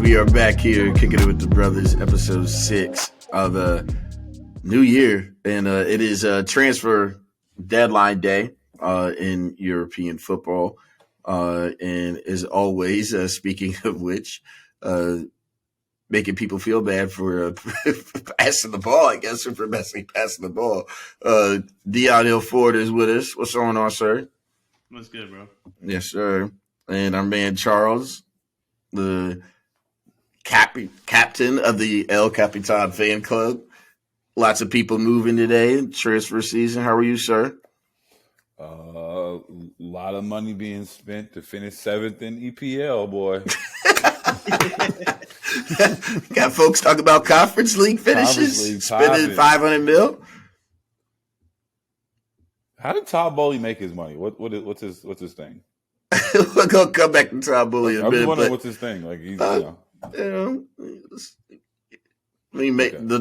we are back here kicking it with the brothers, episode 6 of the new year, and it is transfer deadline day in European football. And as always, speaking of which, making people feel bad for passing the ball, I guess, or for passing the ball. Dion Hill Ford is with us. What's going on, sir? What's good, bro? Yes, sir. And our man Charles, the captain of the El Capitan fan club. Lots of people moving today, transfer season. How are you, sir? A lot of money being spent to finish 7th in EPL, boy. Got folks talking about conference league finishes, spending $500 million. How did Todd Bowley make his money? What's his thing? We're gonna come back to Todd Bowley in a minute. I'm wondering what's his thing. Like he's, the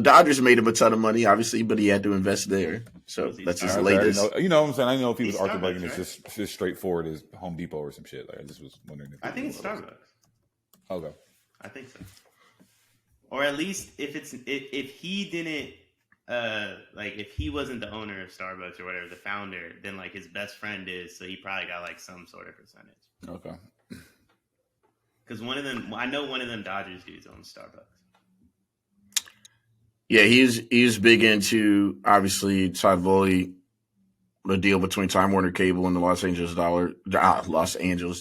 Dodgers made him a ton of money, obviously, but he had to invest there. So that's his latest. You know what I'm saying? I know if he was Arthur Blanken, it's just straightforward as Home Depot or some shit. Like I just was wondering. I think it's Starbucks. Okay. I think so. Or at least if he didn't if he wasn't the owner of Starbucks or whatever, the founder, then like his best friend is, so he probably got like some sort of percentage. Okay. Because I know one of them Dodgers dudes owns Starbucks. Yeah, he's big into, obviously, Todd Bowley, the deal between Time Warner Cable and the Los Angeles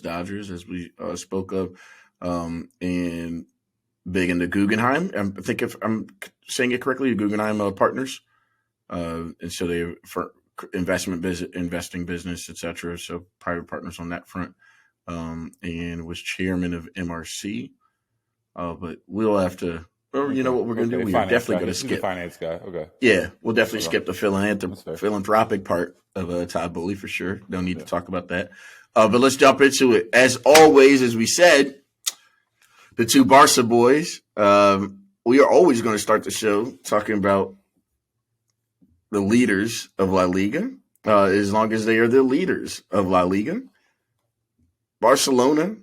Dodgers, as we spoke of, and big into Guggenheim. I think if I'm saying it correctly, Guggenheim Partners, and so they for investing business, etc. So private partners on that front, and was chairman of MRC. But we'll have to. Or you know what we're going to do? We're definitely going to skip. He's a finance guy. Okay. Yeah, we'll definitely skip the philanthropic part of Todd Bowley for sure. Don't need to talk about that. But let's jump into it. As always, as we said, the two Barca boys, we are always going to start the show talking about the leaders of La Liga, as long as they are the leaders of La Liga. Barcelona.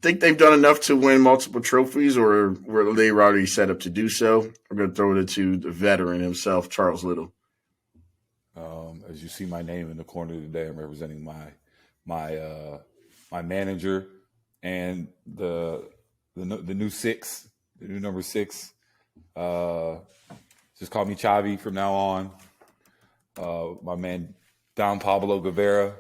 Think they've done enough to win multiple trophies, or were they already set up to do so? I'm going to throw it to the veteran himself, Charles Little. As you see my name in the corner today, I'm representing my manager and the new number 6. Just call me Xavi from now on. My man Don Pablo Guevara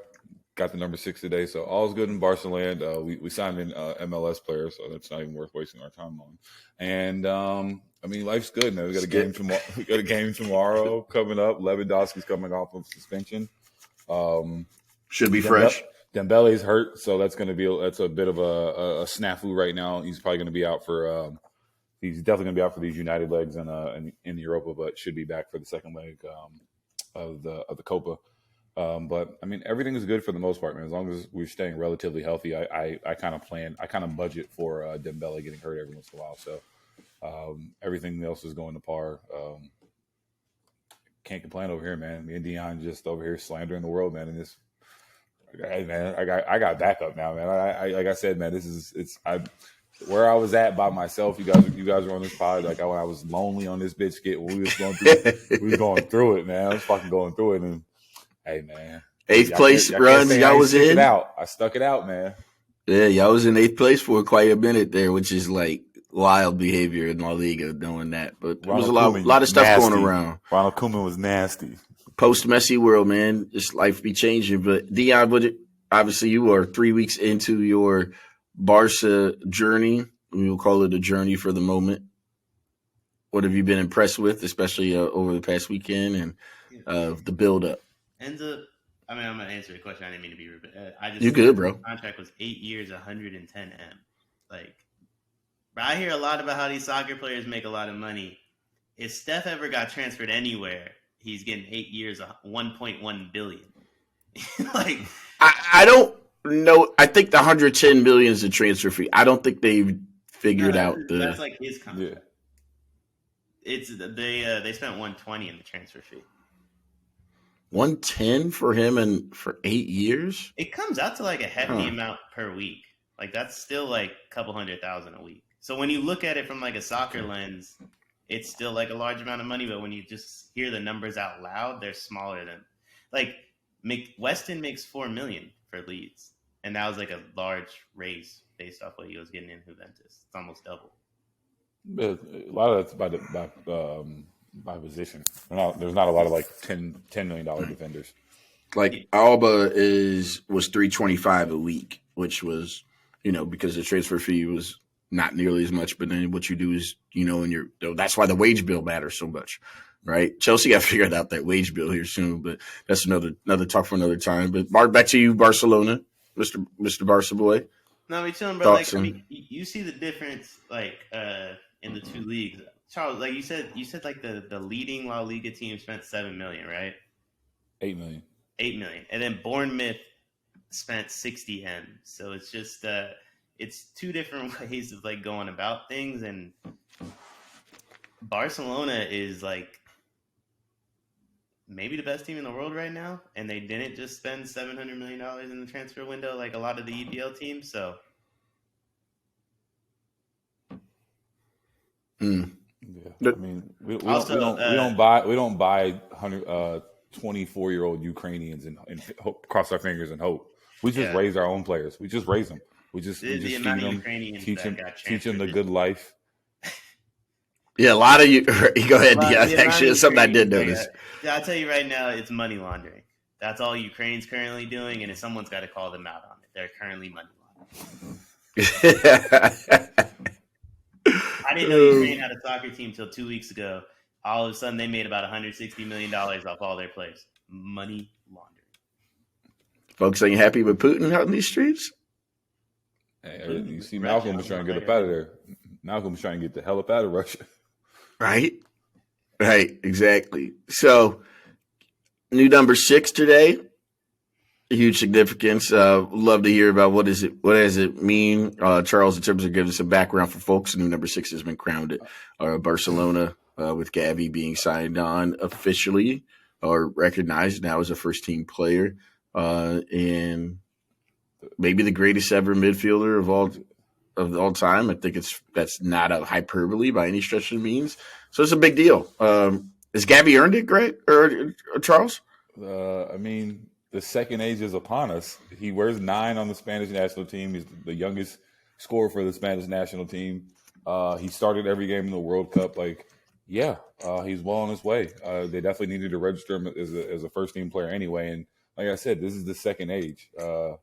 got the number 6 today, so all's good in Barcelona. We signed an MLS player, so that's not even worth wasting our time on. And life's good, man. We got a game tomorrow. We got a game tomorrow coming up. Lewandowski's coming off of suspension. Should be fresh. Dembele's hurt, so that's a bit of a snafu right now. He's probably going to be out for. He's definitely going to be out for these United legs in Europa, but should be back for the second leg of the Copa. But I mean, everything is good for the most part, man. As long as we're staying relatively healthy, I kind of budget for Dembele getting hurt every once in a while. So everything else is going to par. Can't complain over here, man. Me and Dion just over here slandering the world, man. And this, hey, man, I got backup now, man. I like I said, man, where I was at by myself. You guys were on this pod. Like I was lonely on this bitch skit when we was going through it, man. I was fucking going through it and. Hey, man. 8th place run y'all was in? I stuck it out, man. Yeah, y'all was in 8th place for quite a minute there, which is like wild behavior in La Liga doing that. But there was a lot of stuff going around. Ronald Koeman was nasty. Post-Messi world, man. Just life be changing. But Dion, obviously you are 3 weeks into your Barca journey. We'll call it a journey for the moment. What have you been impressed with, especially over the past weekend and the build-up? I'm going to answer the question. I didn't mean to be rude, but you good, bro. The contract was 8 years, 110M. Like, but I hear a lot about how these soccer players make a lot of money. If Steph ever got transferred anywhere, he's getting 8 years, 1.1 billion. Like, I don't know. I think the 110 million is a transfer fee. I don't think they've figured out that's like his contract. Yeah. They spent 120 in the transfer fee. 110 for him and for 8 years? It comes out to like a hefty amount per week. Like that's still like a couple $100,000 a week. So when you look at it from like a soccer lens, it's still like a large amount of money. But when you just hear the numbers out loud, they're smaller than like Weston makes $4 million for Leeds, and that was like a large raise based off what he was getting in Juventus. It's almost double. But a lot of that's by position. There's not a lot of like $10 million defenders. Like Alba was $325 a week, which was, because the transfer fee was not nearly as much. But then what you do is, and that's why the wage bill matters so much, right? Chelsea got figured out that wage bill here soon, but that's another talk for another time. But back to you, Barcelona, Mr. Barca boy. No, we're chilling, bro. Like, I mean, you see the difference, like, in the two leagues. Charles, like you said like the leading La Liga team spent $7 million, right? $8 million. $8 million, and then Bournemouth spent 60 M. So it's just it's two different ways of like going about things, and Barcelona is like maybe the best team in the world right now, and they didn't just spend $700 million in the transfer window like a lot of the EPL teams. So. Yeah, I mean, we don't buy 24-year-old Ukrainians and cross our fingers and hope. We just raise our own players. We just raise them. We just feed them, teach them the good life. Yeah, a lot of you. Go ahead. Yeah, actually, it's something I did notice. I'll tell you right now, it's money laundering. That's all Ukraine's currently doing, and if someone's got to call them out on it, they're currently money laundering. I didn't know Ukraine had a soccer team till 2 weeks ago. All of a sudden, they made about $160 million off all their players. Money laundering. Folks ain't happy with Putin out in these streets? Hey, you see, Malcolm was trying to get up out of there. Malcolm was trying to get the hell up out of Russia. Right, exactly. So, new number 6 today. Huge significance. Love to hear about what does it mean, Charles, in terms of giving some background for folks. New number 6 has been crowned at Barcelona with Gavi being signed on officially or recognized now as a first-team player, and maybe the greatest ever midfielder of all time. I think that's not a hyperbole by any stretch of the means. So it's a big deal. Has Gavi earned it, Greg or Charles? I mean, the second age is upon us. He wears 9 on the Spanish national team. He's the youngest scorer for the Spanish national team. He started every game in the World Cup. He's well on his way. They definitely needed to register him as a first-team player anyway. And like I said, this is the second age. Don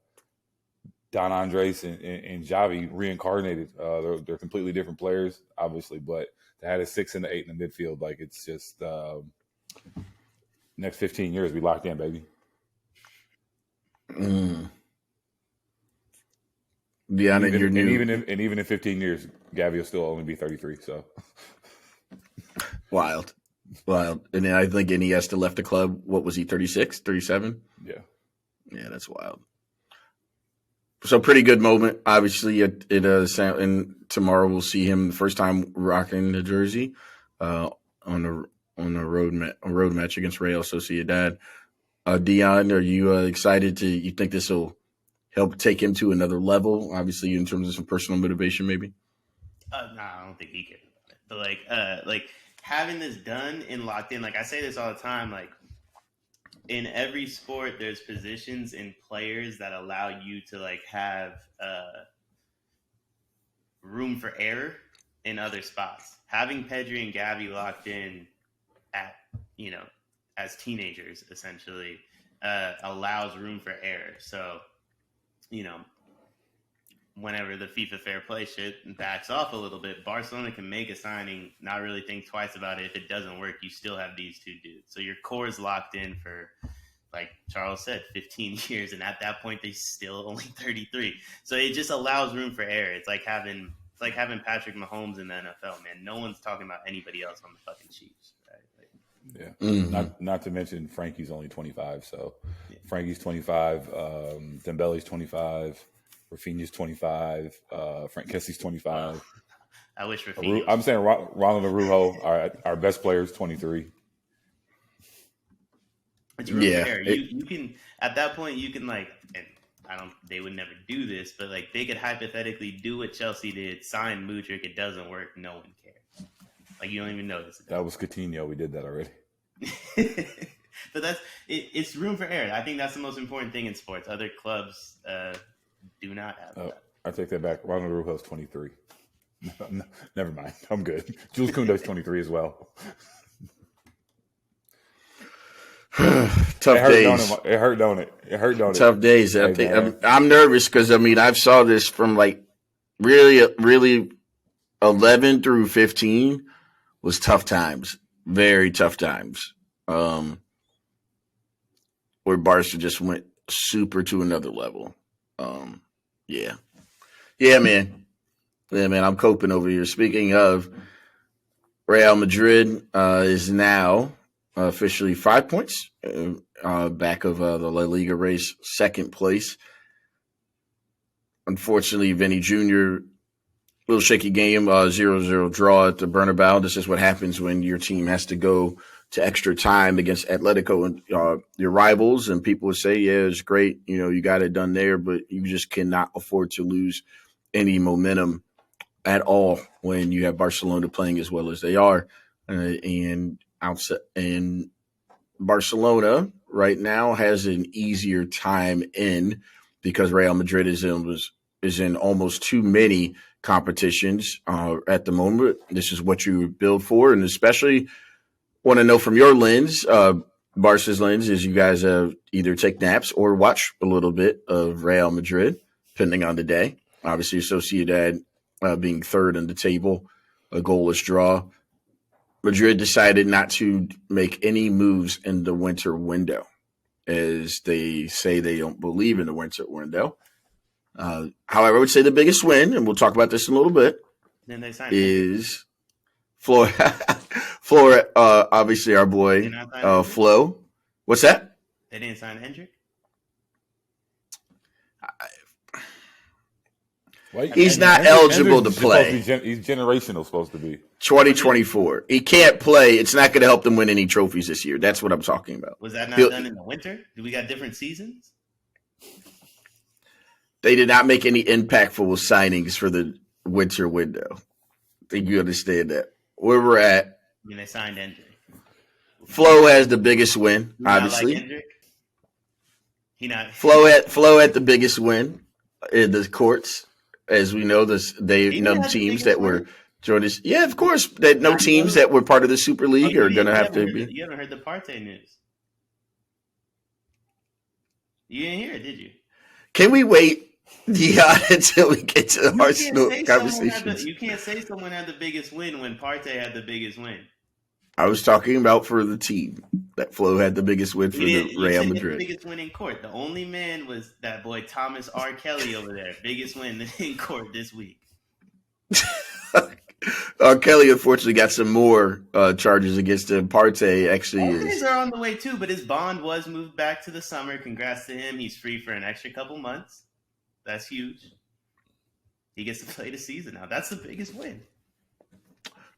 Andres and Xavi reincarnated. They're completely different players, obviously, but to have a 6 and an 8 in the midfield, like it's just next 15 years we locked in, baby. Even in 15 years, Gavi will still only be 33. So wild. And then I think Iniesta left the club. What was he? 36, 37? Yeah, that's wild. So pretty good moment, obviously. And tomorrow we'll see him the first time rocking the jersey on a road match against Real Sociedad. Dion, are you excited you think this will help take him to another level? Obviously, in terms of some personal motivation, maybe. No, I don't think he cares about it. But like having this done and locked in, like I say this all the time, like in every sport, there's positions and players that allow you to like have room for error in other spots. Having Pedri and Gavi locked in at as teenagers, essentially, allows room for error. So, whenever the FIFA fair play shit backs off a little bit, Barcelona can make a signing, not really think twice about it. If it doesn't work, you still have these two dudes. So your core is locked in for, like Charles said, 15 years. And at that point, they still only 33. So it just allows room for error. It's like having Patrick Mahomes in the NFL, man. No one's talking about anybody else on the fucking Chiefs. Yeah. Mm-hmm. Not to mention Frankie's only 25. So Frankie's 25, Dembele's 25, Rafinha's 25, Frank Kessie's 25. I wish Rafinha. I'm saying Ronald Araujo, our best player, is 23. It's really fair. You can at that point you can like, and They would never do this, but like they could hypothetically do what Chelsea did, sign Mudryk. It doesn't work. No one cares. Like you don't even notice it. That was Coutinho. We did that already. But it's room for error. I think that's the most important thing in sports. Other clubs do not have that. I take that back. Ronald Araujo's 23. No, never mind. I'm good. Jules Kounde's 23 as well. Tough days. It hurt, don't it? Tough days. I'm nervous because I saw this from like really 11 through 15 was tough times, very tough times. Where Barca just went super to another level. Yeah, man. I'm coping over here. Speaking of, Real Madrid is now officially 5 points back of the La Liga race, second place. Unfortunately, Vinny Jr., little shaky game, 0-0 draw at the Bernabeu. This is what happens when your team has to go to extra time against Atletico and your rivals. And people would say, yeah, it's great. You got it done there, but you just cannot afford to lose any momentum at all when you have Barcelona playing as well as they are. And Barcelona right now has an easier time in because Real Madrid is in almost too many competitions at the moment. This is what you build for, and especially want to know from your lens, Barca's lens, is you guys either take naps or watch a little bit of Real Madrid, depending on the day. Obviously, Sociedad being third in the table, a goalless draw. Madrid decided not to make any moves in the winter window, as they say they don't believe in the winter window. However, I would say the biggest win, and we'll talk about this in a little bit, Then they signed is Flo, obviously our boy, Flo. What's that? They didn't sign Hendrick? He's not eligible to play. He's generational, supposed to be. 2024. He can't play. It's not going to help them win any trophies this year. That's what I'm talking about. Was that not done in the winter? Do we got different seasons? They did not make any impactful signings for the winter window. I think you understand that. Where we're at. I mean, they signed Hendrick. Flo has the biggest win, obviously. Flo had the biggest win in the courts. As we know, the teams that were joined us. Yeah, of course. No teams that were part of the Super League are going to have to be. You haven't heard the Partey news. You didn't hear it, did you? Can we wait until we get to the Arsenal conversations? You can't say someone had the biggest win when Partey had the biggest win. I was talking about for the team that Flo had the biggest win for the Real Madrid. The biggest win in court. The only man was that boy Thomas R. Kelly over there. Biggest win in court this week. R. Kelly unfortunately got some more charges against him. Partey actually these are on the way too, but his bond was moved back to the summer. Congrats to him. He's free for an extra couple months. That's huge. He gets to play the season now. That's the biggest win.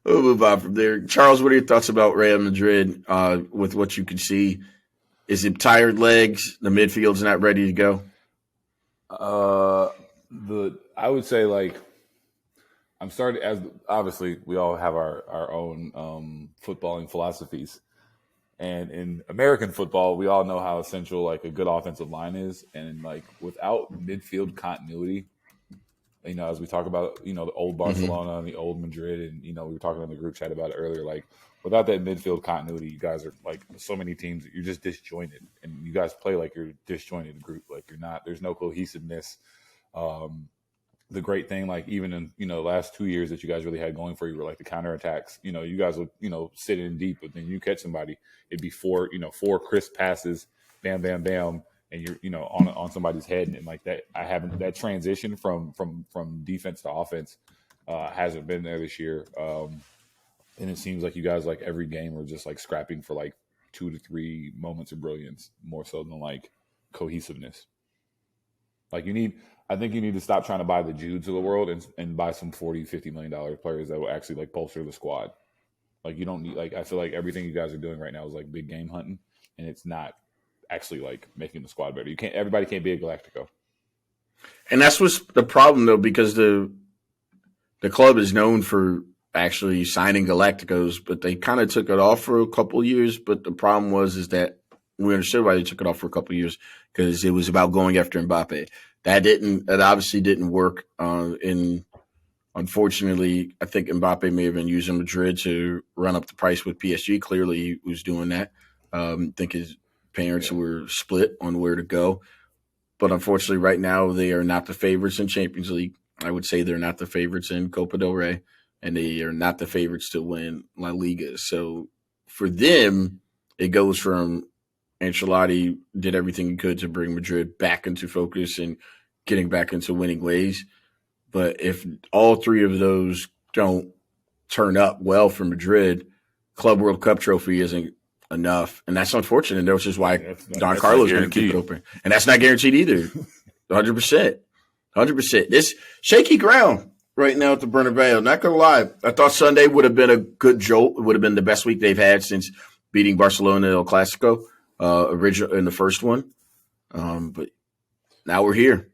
We'll move on from there. Charles, what are your thoughts about Real Madrid with what you can see? Is it tired legs? The midfield's not ready to go? I would say, like, I'm starting, as obviously we all have our own footballing philosophies. And in American football, we all know how essential, like, a good offensive line is. And, like, without midfield continuity, as we talk about, the old Barcelona and the old Madrid, and, we were talking in the group chat about it earlier, like, without that midfield continuity, you guys are, like, so many teams, you're just disjointed. And you guys play like you're a disjointed group. Like, there's no cohesiveness. The great thing, like, even in, the last 2 years that you guys really had going for you were, like, the counterattacks. You guys would, sit in deep, but then you catch somebody. It'd be four crisp passes, bam, bam, bam, and you're, on somebody's head, and like that, that transition from defense to offense hasn't been there this year. And it seems like you guys, like, every game are just, like, scrapping for, like, 2 to 3 moments of brilliance, more so than, like, cohesiveness. Like, I think you need to stop trying to buy the Judes of the world and buy some $40-50 million players that will actually, like, bolster the squad. Like, you don't need, like, I feel like everything you guys are doing right now is, like, big game hunting, and it's not actually, like, making the squad better. Everybody can't be a Galactico. And that's what's the problem, though, because the club is known for actually signing Galacticos, but they kind of took it off for a couple of years. But the problem is that we understood why they took it off for a couple of years, because it was about going after Mbappe. That obviously didn't work. Unfortunately, I think Mbappe may have been using Madrid to run up the price with PSG. Clearly, he was doing that. I think his parents were split on where to go. But unfortunately, right now, they are not the favorites in Champions League. I would say they're not the favorites in Copa del Rey, and they are not the favorites to win La Liga. So for them, it goes from Ancelotti did everything he could to bring Madrid back into focus and getting back into winning ways. But if all three of those don't turn up well for Madrid, Club World Cup trophy isn't enough. And that's unfortunate. Which is why Don Carlos is going to keep it open. And that's not guaranteed either. 100%. 100%. This shaky ground right now at the Bernabeu. Not going to lie. I thought Sunday would have been a good jolt. It would have been the best week they've had since beating Barcelona El Clasico original in the first one. But now we're here.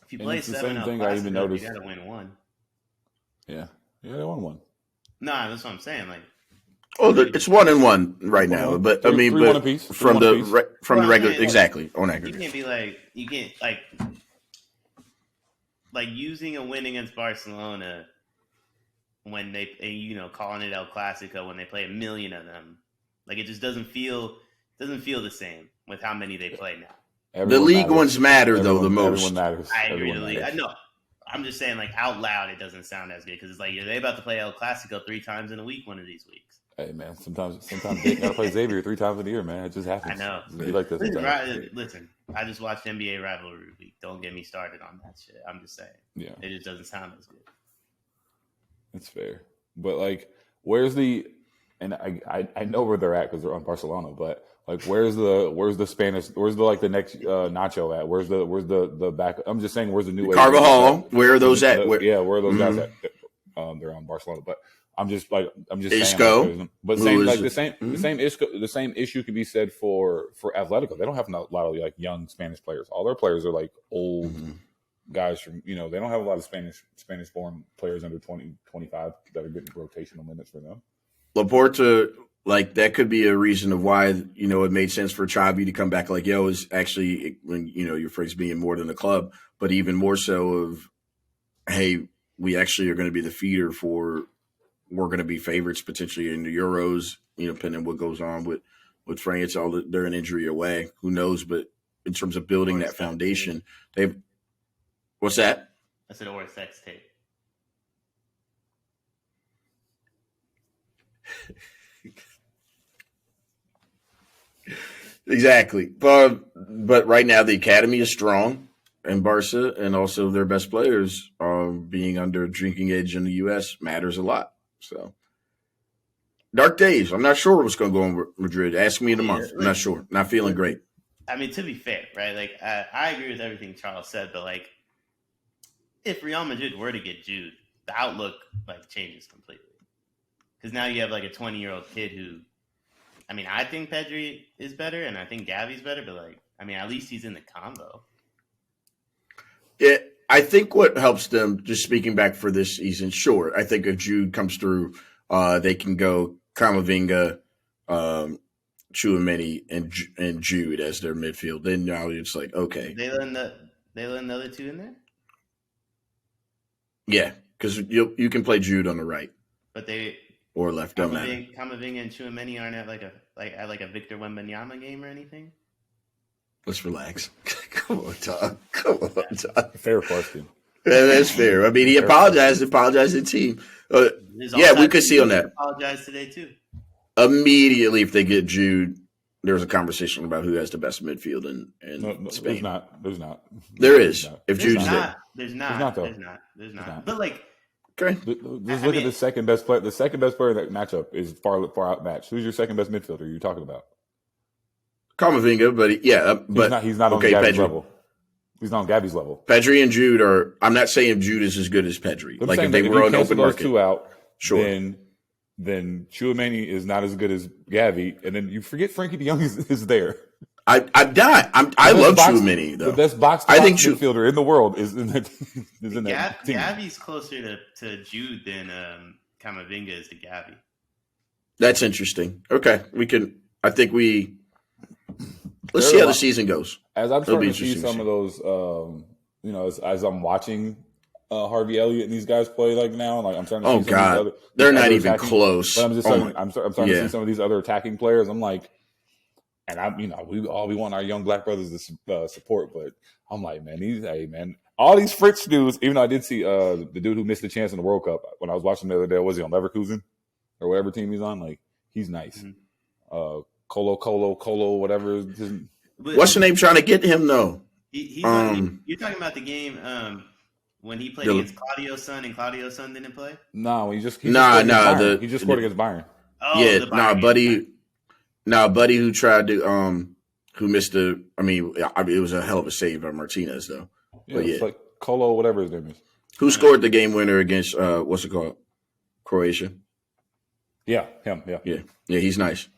If you play it's the 7 same thing I even noticed. You got to win one. Yeah, they won one. No, that's what I'm saying. Like, it's 1-1 right now, but I mean, but from the regular, exactly on aggregate. You can't be like using a win against Barcelona when they, calling it El Clasico when they play 1 million of them. Like, it just doesn't feel the same with how many they play now. The league ones matter though the most. Everyone matters. I agree. The league. I know. I'm just saying, like, out loud, it doesn't sound as good because it's like, are they about to play El Clasico 3 times in a week one of these weeks? Hey man, sometimes they gotta play Xavier 3 times in a year, man. It just happens. I know. Be like this. Listen, I just watched NBA Rivalry Week. Don't get me started on that shit. I'm just saying. Yeah. It just doesn't sound as good. That's fair. But like, where's the? And I know where they're at because they're on Barcelona, but. Like where's the Spanish? Where's the next Nacho at? Where's the back? I'm just saying where's the new Carvajal? Where are those at? Where are those guys at? They're on Barcelona, but I'm just Isco, saying. But the same issue could be said for Atletico. They don't have a lot of like young Spanish players. All their players are like old guys from they don't have a lot of Spanish born players under 20, 25 that are getting rotational minutes for them. Laporta. Like, that could be a reason of why, it made sense for Xavi to come back. Like, is actually, when, your phrase being more than a club, but even more so of, hey, we actually are going to be the feeder we're going to be favorites potentially in the Euros, depending on what goes on with France. They're an injury away. Who knows? But in terms of building that foundation, what's that? I said, or a sex tape. Exactly. But right now the academy is strong in Barca, and also their best players being under drinking age in the U.S. matters a lot. So dark days. I'm not sure what's going to go on with Madrid. Ask me in a month. I'm not sure. Not feeling great. I mean, to be fair, right? Like, I agree with everything Charles said, but like, if Real Madrid were to get Jude, the outlook like changes completely. Because now you have like a 20-year-old kid who. I mean, I think Pedri is better, and I think Gavi's better, but at least he's in the combo. Yeah, I think what helps them, just speaking back for this season, sure. I think if Jude comes through, they can go Camavinga, Tchouaméni, and Jude as their midfield. Then now it's like, okay. They let the other two in there? Yeah, because you can play Jude on the right. But they... Or left, don't matter. Camavinga and Tchouaméni aren't at like a Victor Wembanyama game or anything? Let's relax. Come on, Tom. Fair question. That's fair. I mean, he apologized to the team. Yeah, we could see on that. Apologize today, too. Immediately, if they get Jude, there's a conversation about who has the best midfield in Spain. There's not. There is. If Jude's there. There's not. But, like, okay. Just look at the second best player. The second best player in that matchup is far outmatched. Who's your second best midfielder you're talking about? Camavinga, but he's not on Gavi's level. He's not on Gavi's level. Pedri and Jude are. I'm not saying Jude is as good as Pedri. Like if they were on open market, two out, sure. Then Tchouaméni is not as good as Gavi, and then you forget Frankie De Jong is there. I'm not. I love Tchouaméni though. The best box I think midfielder in the world is in that team. Gavi's closer to Jude than Camavinga is to Gavi. That's interesting. Okay, we can. I think we. Let's see how the season goes. As I'm starting to see some of those, as I'm watching Harvey Elliott and these guys play like now, like I'm starting to see some of these they're not even close. But I'm just starting, I'm starting to see some of these other attacking players. I'm like, and we want our young black brothers to support, but I'm like, man, all these Fritz dudes. Even though I did see the dude who missed the chance in the World Cup when I was watching the other day, was he on Leverkusen or whatever team he's on? Like, he's nice. Mm-hmm. Colo, whatever. What's the name trying to get him though? You're talking about the game when he played against Claudio's son and Claudio's son didn't play? No, he just scored against Bayern. Oh, yeah, buddy who tried to who missed the. I mean, it was a hell of a save by Martinez though. Yeah, it's like Colo, whatever his name is. Who scored the game winner against what's it called? Croatia. Yeah, him. Yeah, he's nice.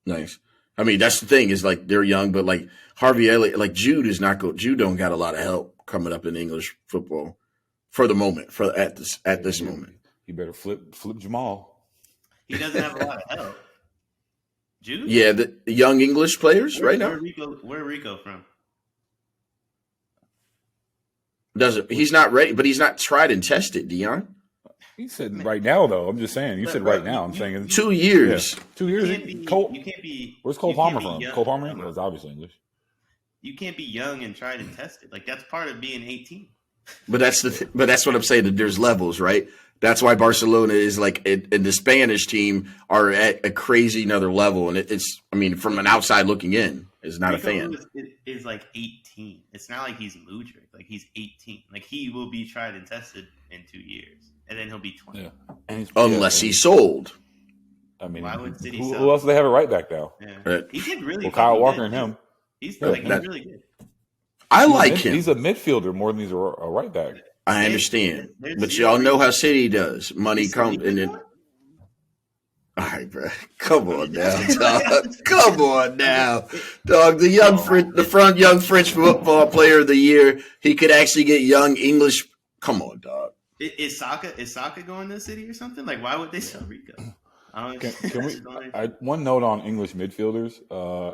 Nice. I mean, that's the thing is like they're young, but like Harvey Elliott, like Jude is not good. Jude don't got a lot of help coming up in English football for the moment. At this moment, he better flip Jamal. He doesn't have a lot of help. Jude? Yeah, the young English players right now. Where Rico from? He's not ready, but he's not tried and tested, Dion. He said right now, though. I'm just saying. You said right now. I'm saying 2 years. Yeah. 2 years. You can't be. Where's Cole Palmer from? Cole Palmer was obviously English. You can't be young and tried and tested. Like that's part of being 18. But that's what I'm saying. That there's levels, right? That's why Barcelona is like, and the Spanish team are at a crazy another level. And it's, I mean, from an outside looking in, is not Rico a fan. Is like 18. It's not like he's Mudryk. Like he's 18. Like he will be tried and tested in 2 years. And then he'll be 20. Yeah. Unless he's sold. I mean, why would City who else do they have a right back now? Yeah. He did really good. Kyle Walker and him. He's really good. I like him. He's a midfielder more than he's a right back. I understand. But y'all know how City does. Money comes and then. All right, bro. Come on now, dog. Come on now, dog. The young French football player of the year. He could actually get young English. Come on, dog. Is Saka going to the City or something? Like, why would they sell Rico? One note on English midfielders: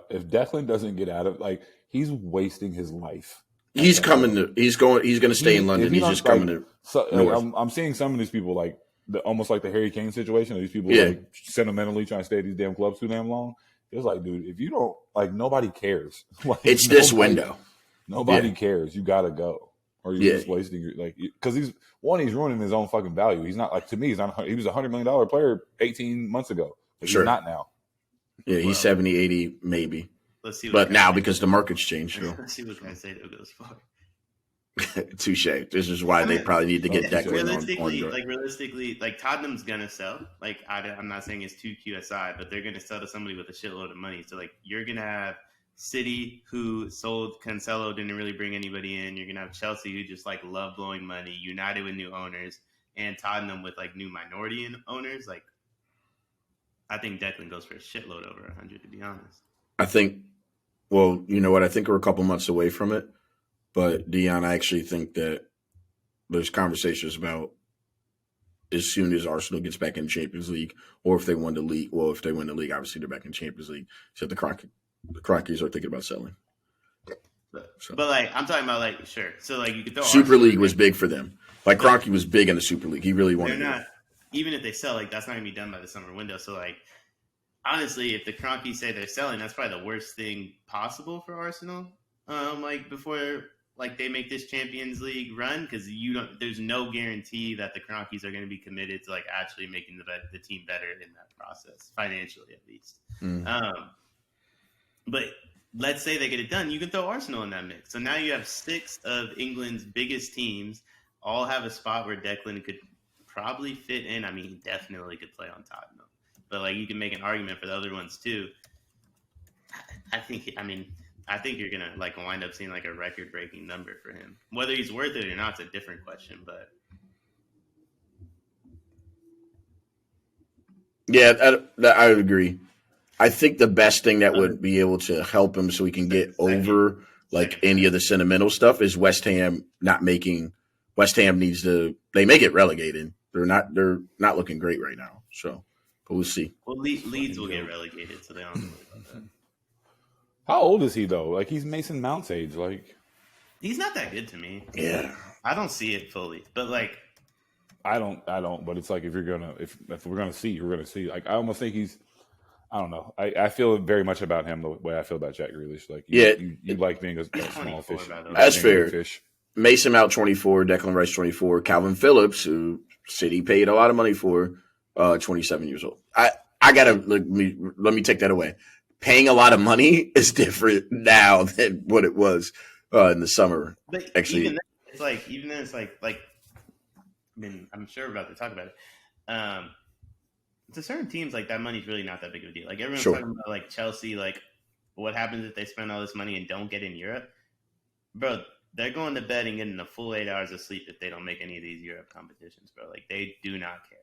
if Declan doesn't get out of he's wasting his life. He's going to stay in London. He's just coming to. So, I'm seeing some of these people almost like the Harry Kane situation. These people sentimentally trying to stay at these damn clubs too damn long. It's like, dude, if you don't nobody cares. It's this window. Nobody cares. You got to go. Or you're just wasting your because he's ruining his own fucking value. He's not to me. He was a $100 million player 18 months ago. But sure, he's not now. Yeah, he's 70, 80 maybe. Let's see. But now because the market's changed, let's see what I say to goes far. Touche. This is why they probably need to get Declan on. Realistically, Tottenham's gonna sell. I'm not saying it's too QSI, but they're gonna sell to somebody with a shitload of money. So you're gonna have City, who sold Cancelo, didn't really bring anybody in. You're gonna have Chelsea, who just love blowing money. United with new owners, and Tottenham with new minority owners. I think Declan goes for a shitload over 100. To be honest, I think. Well, you know what? I think we're a couple months away from it, but Dion, I actually think that there's conversations about as soon as Arsenal gets back in the Champions League, or if they win the league. Well, if they win the league, obviously they're back in Champions League. So the Kroenkes are thinking about selling. But I'm talking about sure. So you could throw Super League was big for them. Kroenke was big in the Super League. He really wanted. They're not. Even if they sell, that's not gonna be done by the summer window. So honestly, if the Kroenkes say they're selling, that's probably the worst thing possible for Arsenal. Before they make this Champions League run, because there's no guarantee that the Kroenkes are going to be committed to actually making the team better in that process, financially at least. But let's say they get it done, you can throw Arsenal in that mix. So now you have 6 of England's biggest teams all have a spot where Declan could probably fit in. I mean, he definitely could play on Tottenham. But you can make an argument for the other ones too. I think you're gonna wind up seeing a record-breaking number for him. Whether he's worth it or not is a different question. But yeah, I would agree. I think the best thing that would be able to help him so he can get over like any of the sentimental stuff is West Ham not making. West Ham needs to. They may get relegated. They're not looking great right now. So, but we'll see. Well, Leeds will get relegated, so they don't have to worry about that. How old is he though? Like he's Mason Mount's age. Like he's not that good to me. Yeah, I don't see it fully, but like I don't. But it's like if we're gonna see, we're gonna see. Like I almost think he's. I don't know. I feel very much about him the way I feel about Jack Grealish. Like you like being a small fish. That's fair. Mason Mount 24, Declan Rice 24, Calvin Phillips, who City paid a lot of money for, 27 years old. I gotta let me take that away. Paying a lot of money is different now than what it was in the summer. But actually, even then it's like I mean, I'm sure we're about to talk about it. To certain teams, like that money's really not that big of a deal. Like everyone's talking about like Chelsea, like what happens if they spend all this money and don't get in Europe? Bro, they're going to bed and getting a full 8 hours of sleep if they don't make any of these Europe competitions, bro. Like they do not care.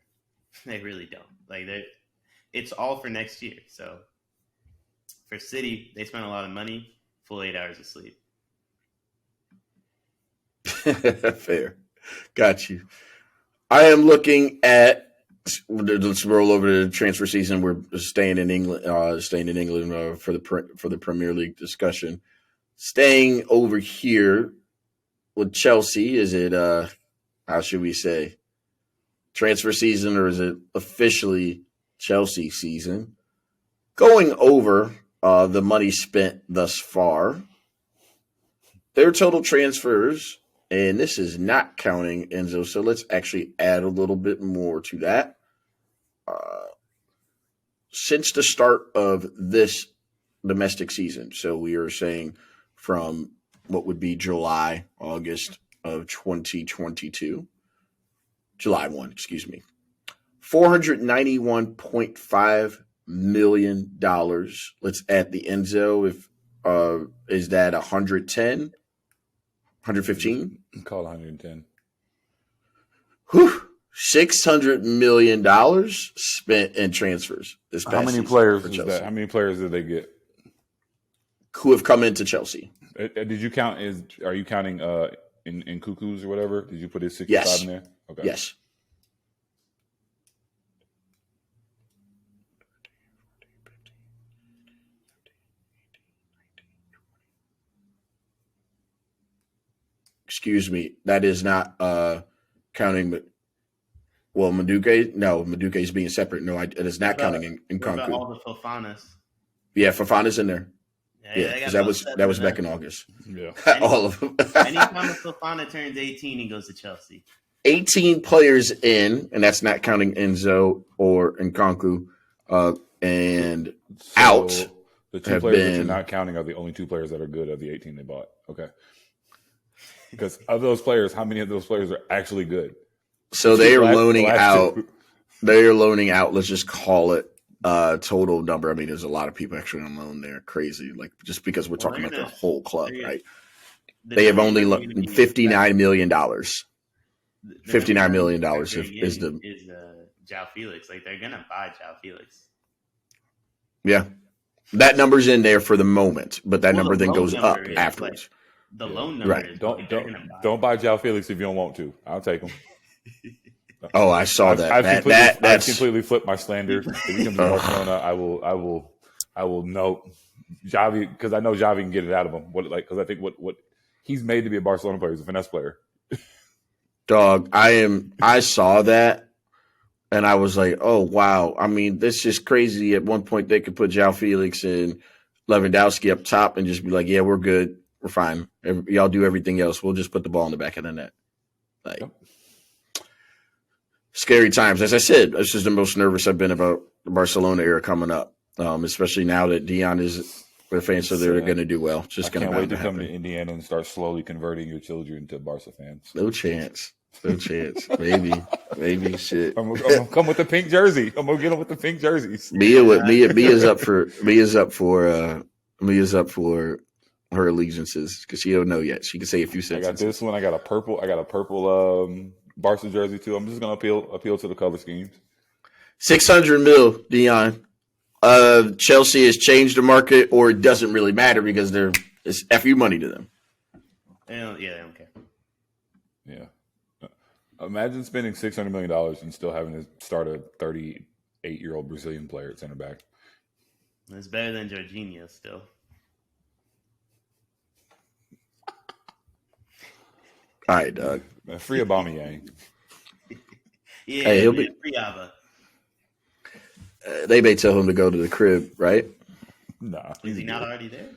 They really don't. Like it's all for next year. So for City, they spend a lot of money, full 8 hours of sleep. Fair. Got you. I am looking at. Let's roll over to the transfer season. We're staying in England. For the Premier League discussion. Staying over here with Chelsea. Is it how should we say transfer season, or is it officially Chelsea season? Going over the money spent thus far. Their total transfers, and this is not counting Enzo. So let's actually add a little bit more to that. Since the start of this domestic season, so we are saying from what would be July, August of 2022, July 1, excuse me, $491.5 million. Let's add the Enzo. If is that 110, 115? Call 110. Whew. $600 million spent in transfers this past season. How many players is that? How many players did they get? Who have come into Chelsea? Did you count? Are you counting in Cuckoos or whatever? Did you put his 65 in there? Okay. Yes. Excuse me. That is not counting. Well, Madueke is being separate. No, it is not counting in Concu. What about all the Fofanas? Yeah, Fofana's in there. Yeah, because that was back in August. Yeah, all of them. Anytime Fofana turns 18, he goes to Chelsea. 18 players in, and that's not counting Enzo or Nkunku, and so out. The two players that you're not counting are the only two players that are good of the 18 they bought. Okay. Because of those players, how many of those players are actually good? So they are loaning out. They are loaning out. Let's just call it total number. I mean, there's a lot of people actually on loan there. Crazy, like just because we're talking about the whole club, right? They have only loaned $59 million. $59 million is João Felix. Like they're gonna buy João Felix. Yeah, that number's in there for the moment, but that number then goes up afterwards. Like, the loan number, right? Don't buy João Felix if you don't want to. I'll take him. Oh, I saw that. I've completely flipped my slander. If he comes to Barcelona, I will note Xavi because I know Xavi can get it out of him. Because I think what he's made to be a Barcelona player. He's a finesse player. Dog, I saw that and I was like, oh wow. I mean, this is crazy. At one point, they could put João Felix and Lewandowski up top and just be like, yeah, we're good, we're fine. Y'all do everything else. We'll just put the ball in the back of the net. Like. Yep. Scary times. As I said, this is the most nervous I've been about the Barcelona era coming up, especially now that Dion is a fan, so they're going to do well. Just going to wait to come to Indiana and start slowly converting your children to Barca fans. No chance. Maybe shit. I'm gonna come with the pink jersey. I'm gonna get them with the pink jerseys. Mia's up for her allegiances because she don't know yet. She can say a few sentences. I got this one. I got a purple Barca jersey too. I'm just gonna appeal to the color schemes. 600 mil, Dion. Chelsea has changed the market, or it doesn't really matter because it's FU money to them. They don't care. Yeah. Imagine spending $600 million and still having to start a 38-year-old Brazilian player at center back. It's better than Jorginho still. All right, Doug. Free Aubameyang. Yeah, hey, he'll be free Abba. They may tell him to go to the crib, right? Nah. Is he not already there?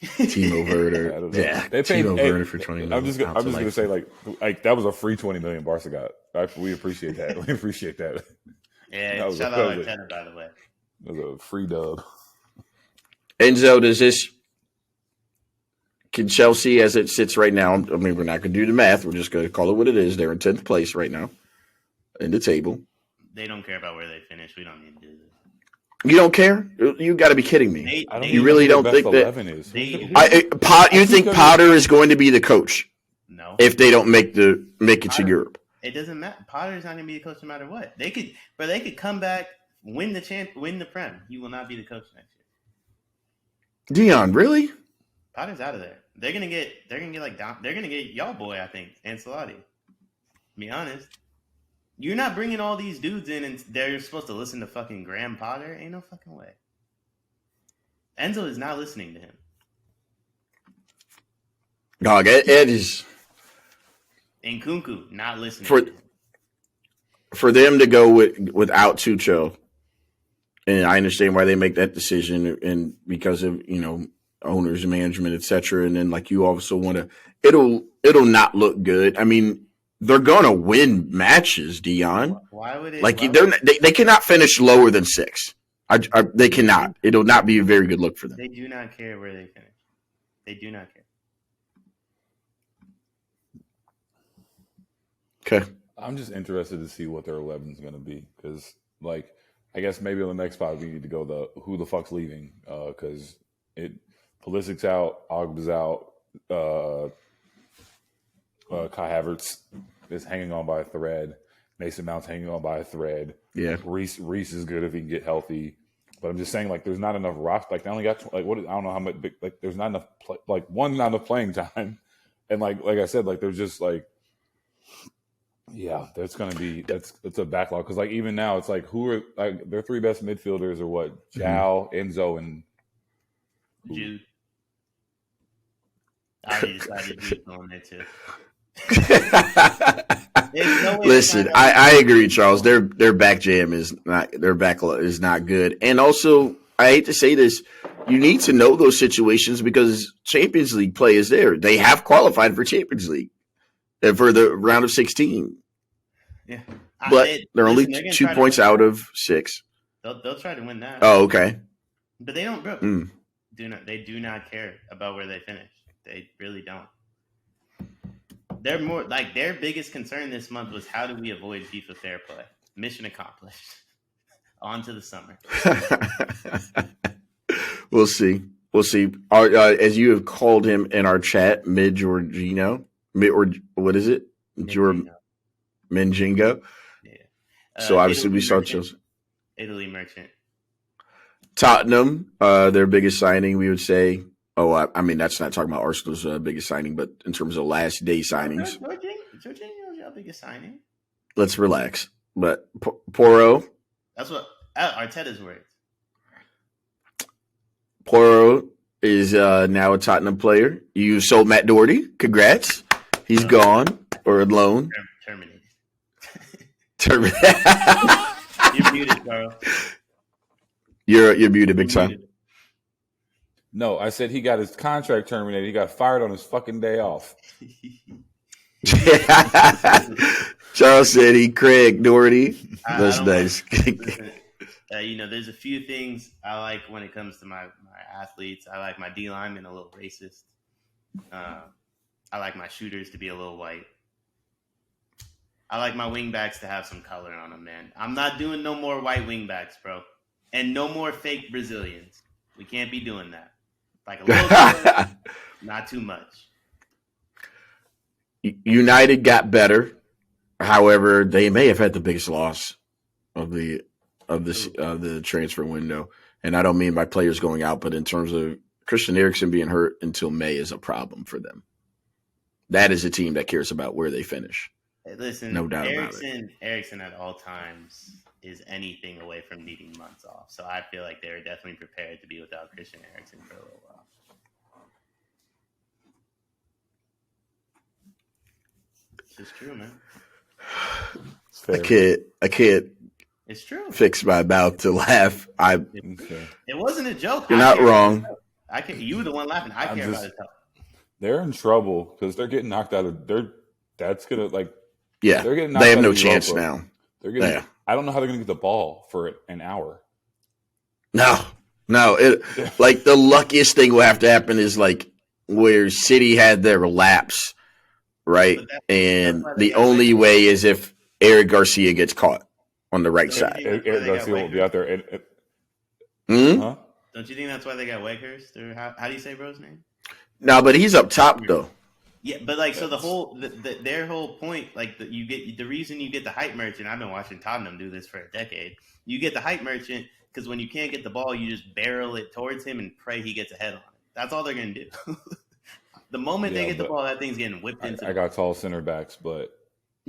Timo Werner. Yeah, they paid Timo Werner for 20 million. I'm just gonna say like that was a free 20 million Barca got. We appreciate that. We appreciate that. Yeah, shout out Arteta, by the way. That was a free dub. Enzo, can Chelsea, as it sits right now, I mean, we're not going to do the math. We're just going to call it what it is. They're in 10th place right now in the table. They don't care about where they finish. We don't need to do this. You don't care? You got to be kidding me. You really don't think that? You think Potter is going to be the coach? No. If they don't make it to Europe, it doesn't matter. Potter's not going to be the coach no matter what. They could come back, win the Prem. He will not be the coach next year. Dion, really? Potter's out of there. They're gonna get y'all boy, I think, Ancelotti. To be honest. You're not bringing all these dudes in and they're supposed to listen to fucking Graham Potter? Ain't no fucking way. Enzo is not listening to him. Dog, Ed is... And Kunku, not listening to him. For them to go without Tuchel, and I understand why they make that decision, and because of, owners and management, etc. And then you also want to, it'll not look good. I mean, they're gonna win matches, Dion. Why would it? They cannot finish lower than 6. They cannot. It'll not be a very good look for them. They do not care where they finish. They do not care. Okay. I'm just interested to see what their 11 is going to be because, I guess maybe on the next pod we need to go who the fuck's leaving because Pulisic's out, Ogba's out, Kai Havertz is hanging on by a thread. Mason Mount's hanging on by a thread. Yeah, Reese is good if he can get healthy. But I'm just saying, there's not enough roster. They only got I don't know how much. There's not enough. Not enough playing time, and like I said, there's just there's gonna be it's a backlog because even now it's who are their 3 best midfielders are what Zhao, Enzo, and Jude. I already decided Jude's on there too. Listen, I agree, Charles. Their back jam is not good, and also I hate to say this, you need to know those situations because Champions League play is there. They have qualified for Champions League and for the round of 16. Yeah, but they're only 2 points out of 6. They'll try to win that. Oh, okay. But they don't, bro. They do not care about where they finish. They really don't. They're more their biggest concern this month was how do we avoid FIFA fair play? Mission accomplished. On to the summer. We'll see. As you have called him in our chat, Jorginho, or what is it? Menjingo. Yeah. So obviously we saw Chelsea. Italy merchant. Tottenham, their biggest signing, we would say. Oh, I mean, that's not talking about Arsenal's biggest signing, but in terms of last day signings. Jorginho's your biggest signing. Let's relax. But Porro. That's what Arteta's words. Porro is now a Tottenham player. You sold Matt Doherty. Congrats. He's gone or on loan. Terminated. You're muted, bro. You're muted big time. No, I said he got his contract terminated. He got fired on his fucking day off. Charles said Craig Doherty. That's nice. There's a few things I like when it comes to my athletes. I like my D linemen a little racist. I like my shooters to be a little white. I like my wingbacks to have some color on them, man. I'm not doing no more white wingbacks, bro. And no more fake Brazilians. We can't be doing that. A little bit, not too much. United got better. However, they may have had the biggest loss of the transfer window. And I don't mean by players going out, but in terms of Christian Eriksen being hurt until May is a problem for them. That is a team that cares about where they finish. Listen, No doubt about it. Eriksen at all times is anything away from needing months off. So I feel like they're definitely prepared to be without Christian Eriksen for a little while. It's just true, man. I can't It's true. fix my mouth to laugh. It wasn't a joke. You're not wrong. You were the one laughing. I care about his health. They're in trouble because they're getting knocked out of. That's gonna like. Yeah, they're getting knocked they have out no of chance Europa. now. They're getting. I don't know how they're gonna get the ball for an hour. No. Like the luckiest thing will have to happen is like where City had their lapse, right? And the only way is if Eric Garcia gets caught on the right side. Eric Garcia will be out there. Huh? Don't you think that's why they got Weghorst? Or how do you say bro's name? No, but he's up top though. Yeah, but like so their whole point, like the reason you get the hype merchant. I've been watching Tottenham do this for a decade. You get the hype merchant because when you can't get the ball, you just barrel it towards him and pray he gets a head on it. That's all they're gonna do. The moment they get the ball, that thing's getting whipped into. I got tall center backs, but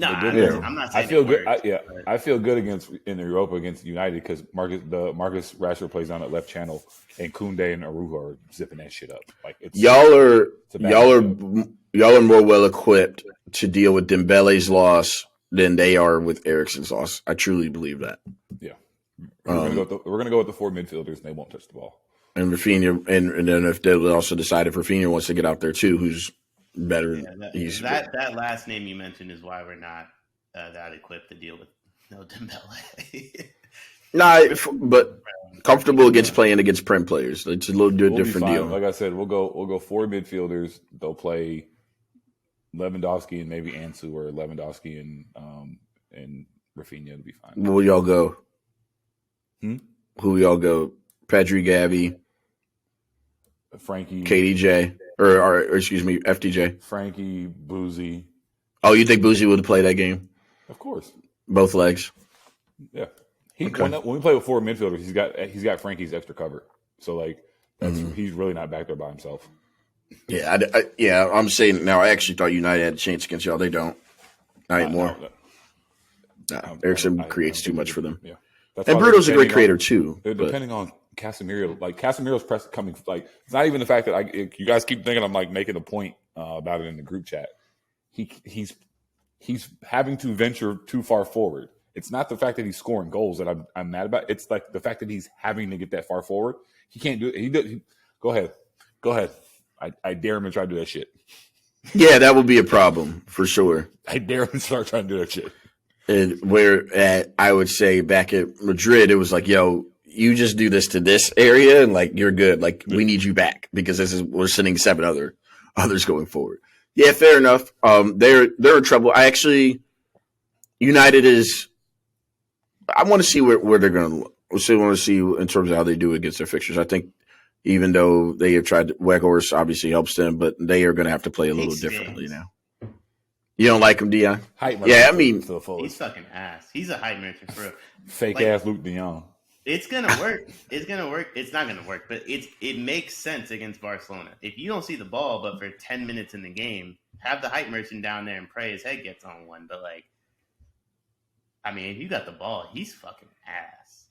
I'm not saying I feel good. Works, I feel good in Europa against United because Marcus Rashford plays on that left channel, and Koundé and Arujo are zipping that shit up. Like y'all are more well equipped to deal with Dembele's loss than they are with Eriksen's loss. I truly believe that. Yeah, we're gonna go with the four midfielders, and they won't touch the ball. And Rafinha, and then if they also decide if Rafinha wants to get out there too, who's better? Yeah, that last name you mentioned is why we're not that equipped to deal with no Dembele. But comfortable against playing against Prem players. It's a little different deal. Like I said, we'll go four midfielders. They'll play Lewandowski and maybe Ansu, or Lewandowski and Rafinha to be fine. Where will y'all go? Who will y'all go? Pedri, Gavi, Frankie, KDJ, or excuse me, FDJ. Frankie, Boozy. Oh, you think Boozy would play that game? Of course. Both legs. Yeah. When we play with four midfielders, he's got Frankie's extra cover. So like he's really not back there by himself. Yeah, I'm saying now. I actually thought United had a chance against y'all. They don't. Not anymore. Eriksen creates too much for them. Yeah. And Bruno's a great creator too. They're depending on Casemiro. Like Casemiro's press coming. Like it's not even the fact that you guys keep thinking I'm like making a point about it in the group chat. He's having to venture too far forward. It's not the fact that he's scoring goals that I'm mad about. It's like the fact that he's having to get that far forward. He can't do it. Go ahead. I dare him to try to do that shit. Yeah, that would be a problem for sure. I dare him to start trying to do that shit. And I would say back at Madrid, it was like, yo, you just do this to this area and like you're good. Like we need you back because we're sending 7 others going forward. Yeah, fair enough. They're in trouble. United is. I want to see where they're going to look. I want to see in terms of how they do against their fixtures. I think even though they have tried, Weghorst obviously helps them, but they are going to have to play a little differently now. You don't like him, Dion? Yeah, I mean, he's fucking ass. He's a hype merchant for real. Fake ass Luke de Jong. It's gonna work. It's not gonna work, but it makes sense against Barcelona. If you don't see the ball, but for 10 minutes in the game, have the hype merchant down there and pray his head gets on one. But like, I mean, if you got the ball, he's fucking ass.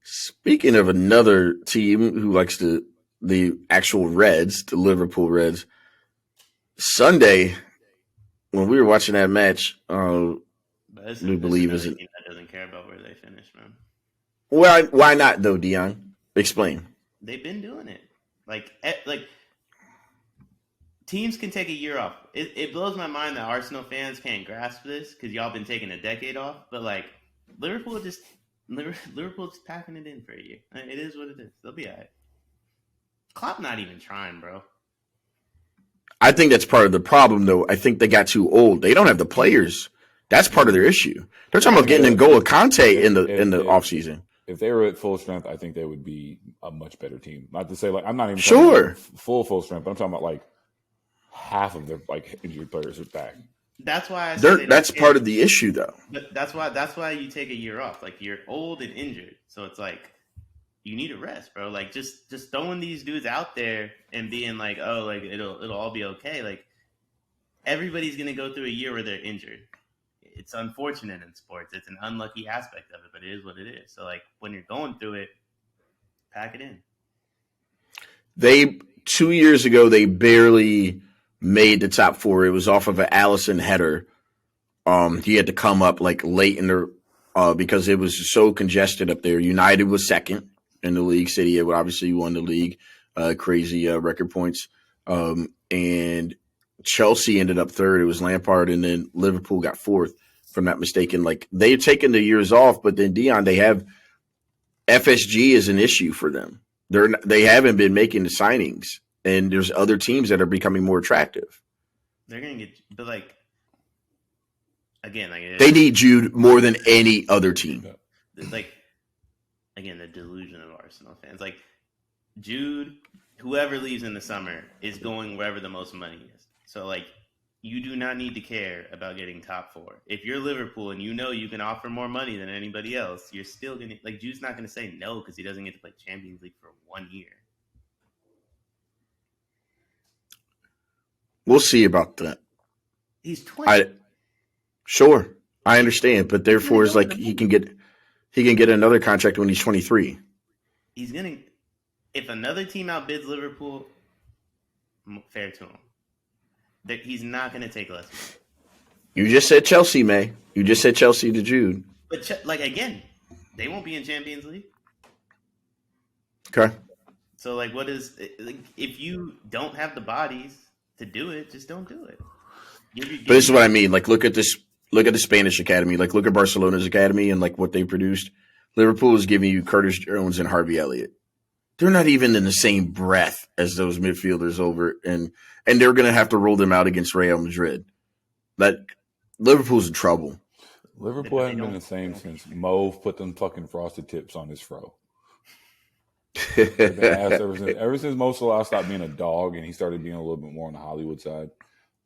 Speaking of another team who likes the actual Reds, the Liverpool Reds, Sunday. When we were watching that match, we believe is it that doesn't care about where they finish, man. Why not though, Dion? Explain. They've been doing it. Like teams can take a year off. It blows my mind that Arsenal fans can't grasp this because y'all been taking a decade off. But like Liverpool's packing it in for a year. It is what it is. They'll be all right. Klopp not even trying, bro. I think that's part of the problem, though. I think they got too old. They don't have the players. That's part of their issue. They're talking about getting N'Golo Kante in the offseason. If they were at full strength, I think they would be a much better team. Not to say like I'm not even sure full strength, but I'm talking about like half of their like injured players are back. That's why that's part of the issue, though. But that's why you take a year off. Like you're old and injured, so it's like you need a rest, bro. Like just throwing these dudes out there and being like, oh, like it'll all be okay. Like everybody's gonna go through a year where they're injured. It's unfortunate in sports. It's an unlucky aspect of it, but it is what it is. So like when you're going through it, pack it in. 2 years ago they barely made the top 4. It was off of an Allison header. He had to come up like late in the because it was so congested up there. United was second in the league. City obviously won the league, crazy record points. And Chelsea ended up third. It was Lampard, and then Liverpool got fourth, if I'm not mistaken. Like they've taken the years off, but then Dion, they have FSG is an issue for them. They haven't been making the signings, and there's other teams that are becoming more attractive. They're gonna get, but like again, like they need Jude more than any other team. Like again, the delusion of Arsenal fans. Like Jude, whoever leaves in the summer is going wherever the most money is. So like you do not need to care about getting top 4. If you're Liverpool and you know you can offer more money than anybody else, you're still gonna like Jude's not gonna say no because he doesn't get to play Champions League for 1 year. We'll see about that. He's 20. Sure, I understand, but therefore it's like he can get another contract when he's 23. He's gonna if another team outbids Liverpool, fair to him. He's not going to take less money. You just said Chelsea, May. You just said Chelsea to Jude. But like again, they won't be in Champions League. Okay. So like, what is like, if you don't have the bodies to do it, just don't do it. But this is what I mean. Like, look at this. Look at the Spanish academy. Like, look at Barcelona's academy and like what they produced. Liverpool is giving you Curtis Jones and Harvey Elliott. They're not even in the same breath as those midfielders over, and they're going to have to roll them out against Real Madrid. That Liverpool's in trouble. Liverpool hasn't been the same since Mauve put them fucking frosted tips on his fro. ever since Mo Salah stopped being a dog and he started being a little bit more on the Hollywood side.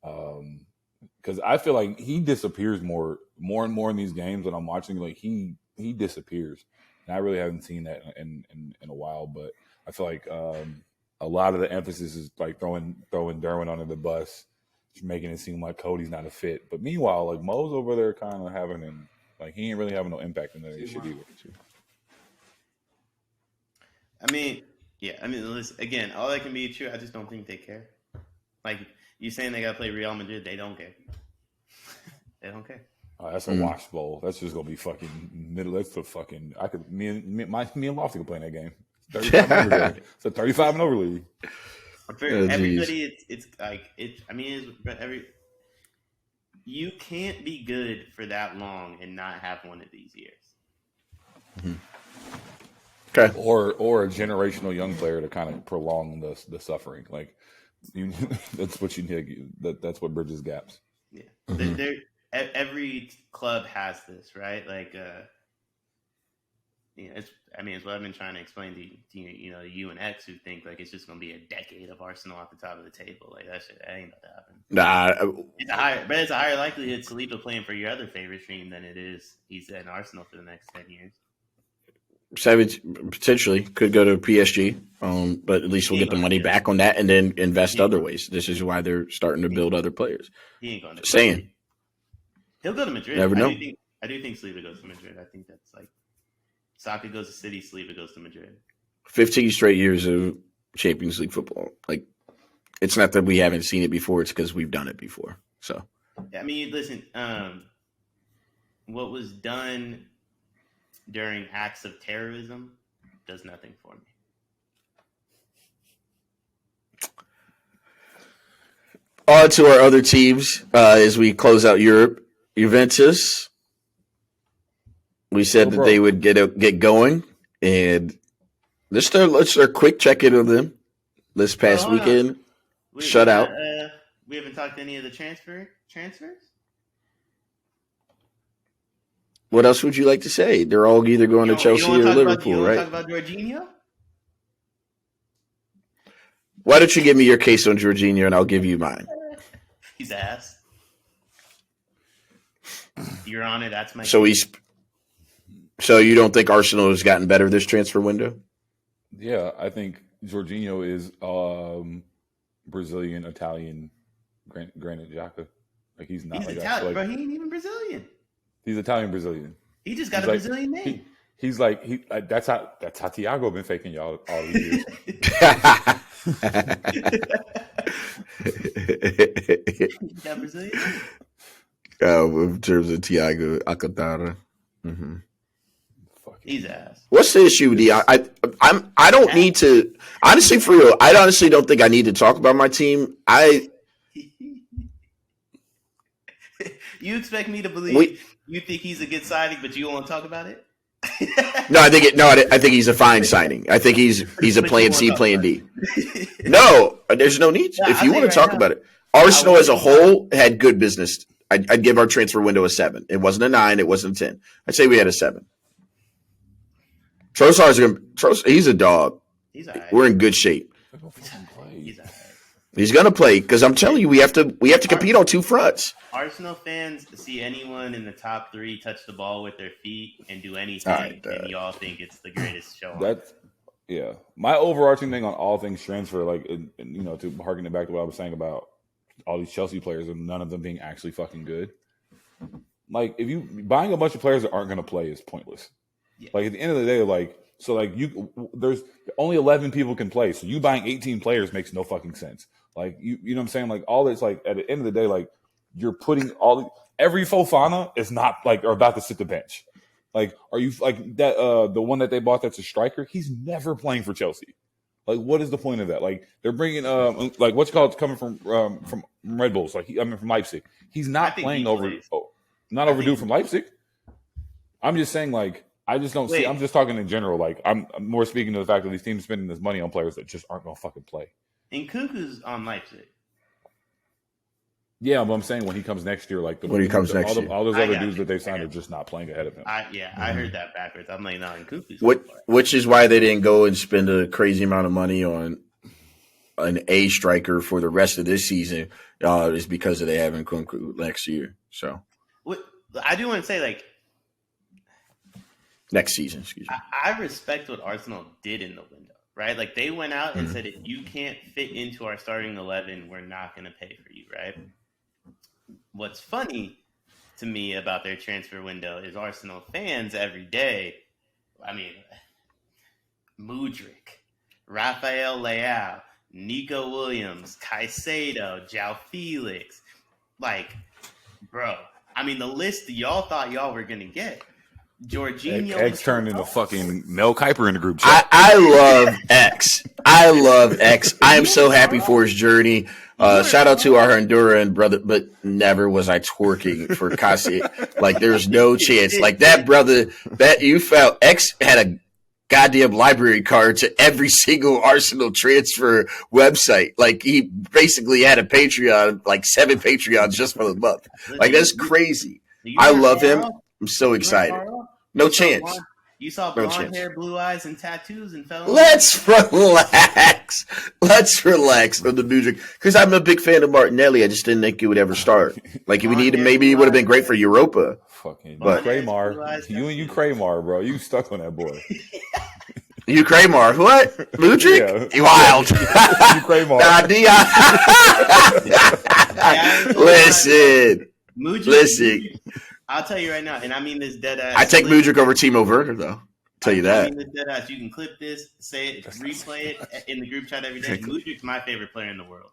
Because I feel like he disappears more and more in these games when I'm watching. Like he disappears. And I really haven't seen that in a while, but I feel like a lot of the emphasis is like throwing Derwin under the bus, making it seem like Cody's not a fit. But meanwhile, like Mo's over there kind of having him, like he ain't really having no impact in that shit either. I mean, listen, again, all that can be true. I just don't think they care. Like you saying they got to play Real Madrid, they don't care. They don't care. That's a wash bowl. That's just gonna be fucking middle. That's the fucking. I could me and Lofty could play in that game. 35 and over. It's a 35 and over league. Everybody, it's like it. I mean, you can't be good for that long and not have one of these years. Mm-hmm. Okay. Or a generational young player to kind of prolong the suffering. Like that's what you need. That's what bridges gaps. Yeah. Mm-hmm. Every club has this, right? Like, it's what I've been trying to explain to you and X, who think like it's just going to be a decade of Arsenal at the top of the table. Like that ain't about to happen. It's a higher likelihood Saliba playing for your other favorite team than it is he's in Arsenal for the next 10 years. Savage potentially could go to PSG, but at least we'll get the money back on that and then invest other ways. This is why they're starting to build other players. He ain't going to. Saying. He'll go to Madrid. Never know. I do think Saliba goes to Madrid. I think that's like Saka goes to City, Saliba goes to Madrid. 15 straight years of Champions League football. Like, it's not that we haven't seen it before. It's because we've done it before. So, I mean, listen, what was done during acts of terrorism does nothing for me. On to our other teams as we close out Europe. Juventus, we said that they would get going, and let's start quick check-in on them this past weekend. Shutout. We haven't talked to any of the transfers? What else would you like to say? They're all either going to Chelsea or Liverpool, right? Talk about Jorginho? Why don't you give me your case on Jorginho, and I'll give you mine. He's ass. You're on it. That's my. So you don't think Arsenal has gotten better this transfer window? Yeah, I think Jorginho is Brazilian, Italian, Granit Xhaka. Like he's not He's like that. Italian, So, bro. like He ain't even Brazilian. he's Italian Brazilian. He just got He's a like Brazilian name. he's like that's how Thiago been faking y'all all these years. He got Brazilian name. In terms of Thiago Alcantara. Mm-hmm. He's ass. What's the issue, D? I don't need to, honestly, for real, I honestly don't think I need to talk about my team. You expect me to believe you think he's a good signing, but you don't want to talk about it? No, I think he's a fine signing. I think he's a plan C, plan D. No, there's no need. Yeah, if you want to talk about it, Arsenal as a whole had good business. I'd give our transfer window a 7. It wasn't a 9. It wasn't a 10. I'd say we had a 7. Trossard's he's a dog. He's all right. We're in good shape. He's all right. He's gonna play because I'm telling you, we have to compete on 2 fronts. Arsenal fans see anyone in the top 3 touch the ball with their feet and do anything, and y'all think it's the greatest show. That's my overarching thing on all things transfer. Like to harken it back to what I was saying about all these Chelsea players and none of them being actually fucking good. Like if you buying a bunch of players that aren't going to play is pointless. Yeah. Like at the end of the day, there's only 11 people can play, so you buying 18 players makes no fucking sense. Like you know what I'm saying? Like all this, like at the end of the day, like you're putting every Fofana is not like are about to sit the bench. Like are you like that the one that they bought that's a striker? He's never playing for Chelsea. Like what is the point of that? Like they're bringing like what's called coming from Red Bulls, like from Leipzig. He's not playing not overdue from Leipzig. I'm just saying like. I just don't see. I'm just talking in general. Like I'm more speaking to the fact that these teams spending this money on players that just aren't gonna fucking play. And Cuckoo's on Leipzig. Yeah, but I'm saying when he comes next year, like when he comes next year, all those other dudes that they've signed are just not playing ahead of him. I heard that backwards. I'm like, no, and Cuckoo's. Which is why they didn't go and spend a crazy amount of money on an A striker for the rest of this season. Is because they have Nkunku next year. So I do want to say like. Next season, excuse me. I respect what Arsenal did in the window, right? Like they went out and said, if you can't fit into our starting 11, we're not going to pay for you, right? What's funny to me about their transfer window is Arsenal fans every day. I mean, Mudryk, Rafael Leao, Nico Williams, Caicedo, João Felix. Like, bro, I mean, the list y'all thought y'all were going to get. Jorginho X turned into fucking Mel Kiper in the group chat. I love X. I love X. I am so happy for his journey. Shout out to our Honduran brother, but never was I twerking for Kasi. Like there's no chance. Like that brother that you felt X had a goddamn library card to every single Arsenal transfer website. Like he basically had a Patreon, like 7 Patreons just for the month. Like that's crazy. I love him. I'm so excited. No chance. You saw blonde hair, blue eyes, and tattoos and fell. Let's relax. Let's relax on the music. Because I'm a big fan of Martinelli. I just didn't think it would ever start. Like, if we need him, maybe it would have been great for Europa. Fucking Kramer. You and you Kramer, bro. You stuck on that boy. You Kramer. What? Mudryk? Yeah. Wild. You Kramer. Listen. I'll tell you right now, and I mean this dead ass. I take Mudryk over Timo Werner, though. I'll tell you that. I mean this dead ass. You can clip this, say it, replay it in the group chat every day. Mudryk's my favorite player in the world.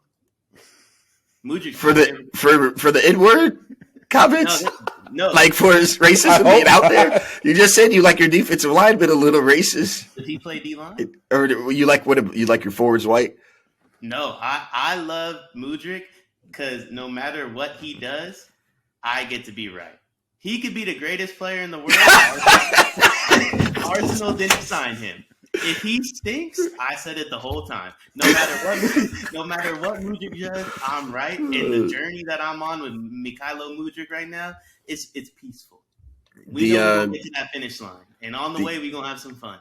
Mudryk for the N-word comments. No, like for his racism being out there. You just said you like your defensive line, but a little racist. Did he play D-line? Or you like your forwards white? No, I love Mudryk because no matter what he does, I get to be right. He could be the greatest player in the world. Arsenal didn't sign him. If he stinks, I said it the whole time. No matter what Mudryk does, I'm right. And the journey that I'm on with Mykhailo Mudryk right now, it's peaceful. We know we're going to get to that finish line. And on the way, we're going to have some fun.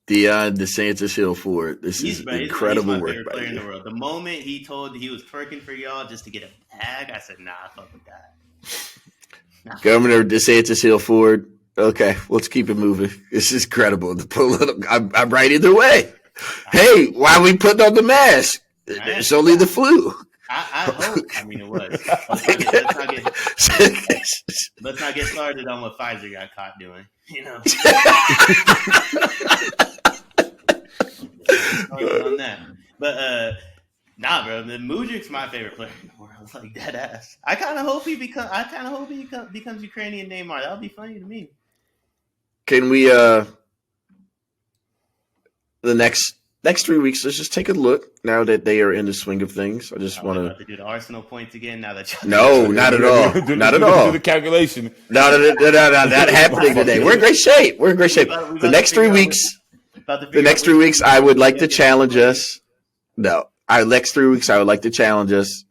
DeSantis Hill Ford. This is incredible he's my work favorite by player you. in the world. The moment he told he was twerking for y'all just to get a bag, I said, nah, fuck with that. Governor DeSantis Hill Ford, Okay, let's keep it moving. This is credible. I'm right either way. Hey, why are we putting on the mask? It's only the flu. I hope. I mean, it was. Let's not get started on what Pfizer got caught doing. On that, but nah, bro. The Mudrik's my favorite player in the world. Like dead ass. I kind of hope he becomes Ukrainian Neymar. That would be funny to me. Can we the next 3 weeks? Let's just take a look now that they are in the swing of things. I just want to do the Arsenal points again. Now that no, not at all, not at all. Do the calculation. No, not happening today. We're in great shape. The next 3 weeks. The next 3 weeks, I would like to challenge us. Next 3 weeks, I would like to challenge us.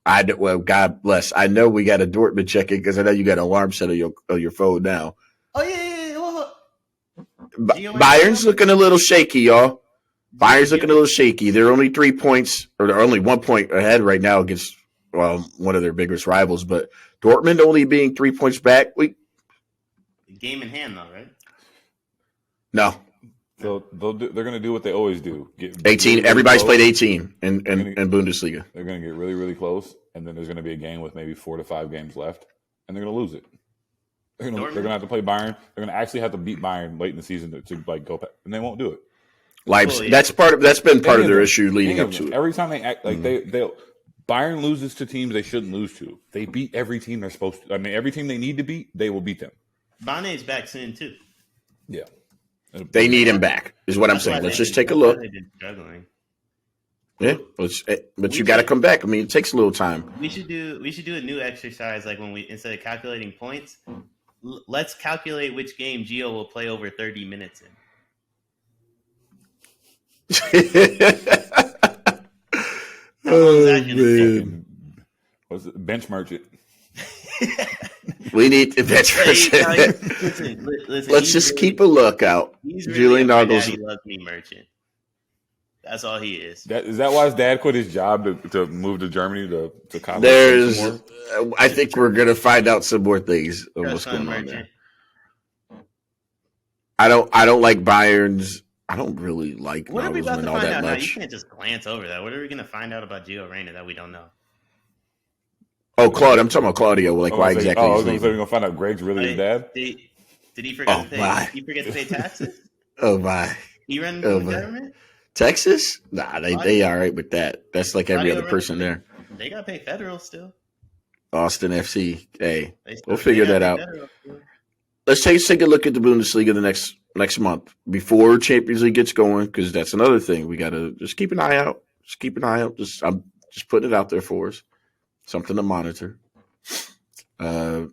God bless. I know we got a Dortmund check-in because I know you got an alarm set on your phone now. Oh yeah. Bayern's looking a little shaky, y'all. Bayern's looking a little shaky. They're only 3 points, or they're only 1 point ahead right now against one of their biggest rivals. But Dortmund only being 3 points back. Game in hand, though, right? No. So they're going to do what they always do. 18. Really everybody's close. Played 18 in Bundesliga. They're going to get really, really close, and then there's going to be a game with maybe 4 to 5 games left, and they're going to lose it. They're going to have to play Bayern. They're going to actually have to beat Bayern late in the season to go, and they won't do it. Leipzig. That's been part of their issue leading up to it. Every time they act like Bayern loses to teams they shouldn't lose to. They beat every team they're supposed to. I mean, every team they need to beat, they will beat them. Bane's back soon too. Yeah. They need him back, is what I'm saying. Let's just take a look. Yeah, but you got to come back. I mean, it takes a little time. We should do a new exercise, like when instead of calculating points, let's calculate which game Gio will play over 30 minutes in. Was it bench merchant? We need to bench merchant. Let's just keep a lookout. Julian Nagel's loves me merchant. That's all he is. Is that why his dad quit his job to move to Germany to college? I think we're gonna find out some more things of what's going on there. I don't like Bayern's. I don't really like Nagelsmann all that much. You can't just glance over that. What are we going to find out about Gio Reyna that we don't know? Oh, Claude. I'm talking about Claudio. Like, why exactly? I was going to say we're going to find out Greg's really his dad. Did he forget to pay? He forget to pay taxes? Oh my! He run the government? Texas? Nah, they all right with that. That's like every other person there. They got to pay federal still. Austin FC. Hey, we'll figure that out. Let's take a look at the Bundesliga the next month before Champions League gets going, because that's another thing. We got to just keep an eye out. I'm just putting it out there for us. Something to monitor. Well,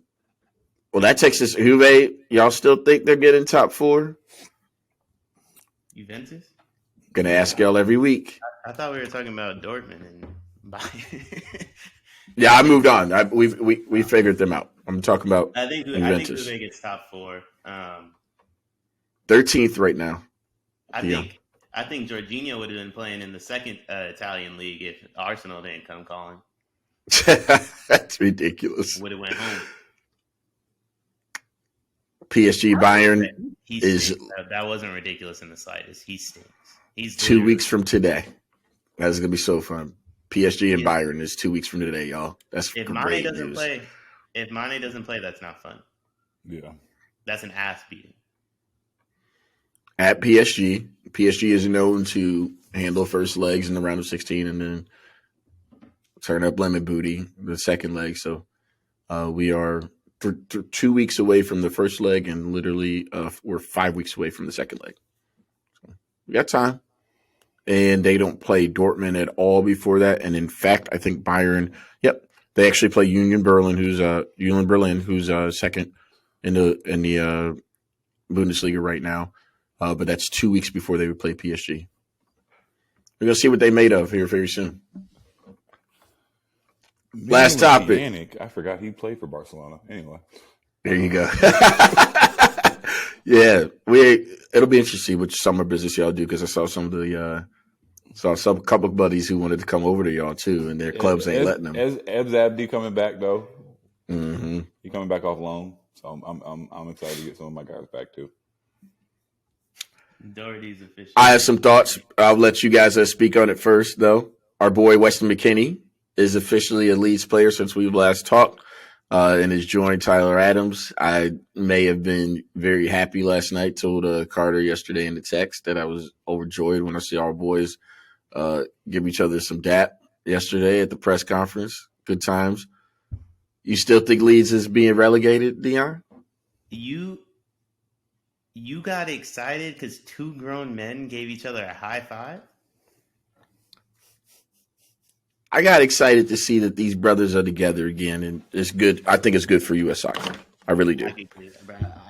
that takes us. Juve, y'all still think they're getting top 4? Juventus? Gonna ask y'all every week. I thought we were talking about Dortmund and Bayern. Yeah, I moved on. We figured them out. I'm talking about. I think Juve gets top 4. 13th right now. I think Jorginho would have been playing in the second Italian league if Arsenal didn't come calling. That's ridiculous. Would have went home. PSG Bayern that wasn't ridiculous in the slightest. He stinks. He's 2 weeks from today. That's gonna be so fun. PSG and Bayern is 2 weeks from today, y'all. That's if great Mane news. If Mane doesn't play, that's not fun. Yeah, that's an ass beating. At PSG is known to handle first legs in the round of 16 and then turn up lemon booty the second leg. So we are 2 weeks away from the first leg, and literally we're 5 weeks away from the second leg. So we got time. And they don't play Dortmund at all before that. And in fact, I think Bayern, they actually play Union Berlin, who's second in the Bundesliga right now. But that's 2 weeks before they would play PSG. We're gonna see what they made of here very soon. Last topic. Yannick, I forgot he played for Barcelona. Anyway, there you go. Yeah, it'll be interesting to see which summer business y'all do, because I saw some of the couple of buddies who wanted to come over to y'all too, and their clubs ain't letting them. Ebs Abdi coming back though. Mm-hmm. He coming back off loan. So I'm excited to get some of my guys back too. Doherty's official. I have some thoughts. I'll let you guys speak on it first, though. Our boy Weston McKennie is officially a Leeds player since we last talked, and has joined Tyler Adams. I may have been very happy last night. Told Carter yesterday in the text that I was overjoyed when I see our boys give each other some dap yesterday at the press conference. Good times. You still think Leeds is being relegated, Dion? You got excited because two grown men gave each other a high five? I got excited to see that these brothers are together again, and it's good. I think it's good for U.S. soccer. I really do.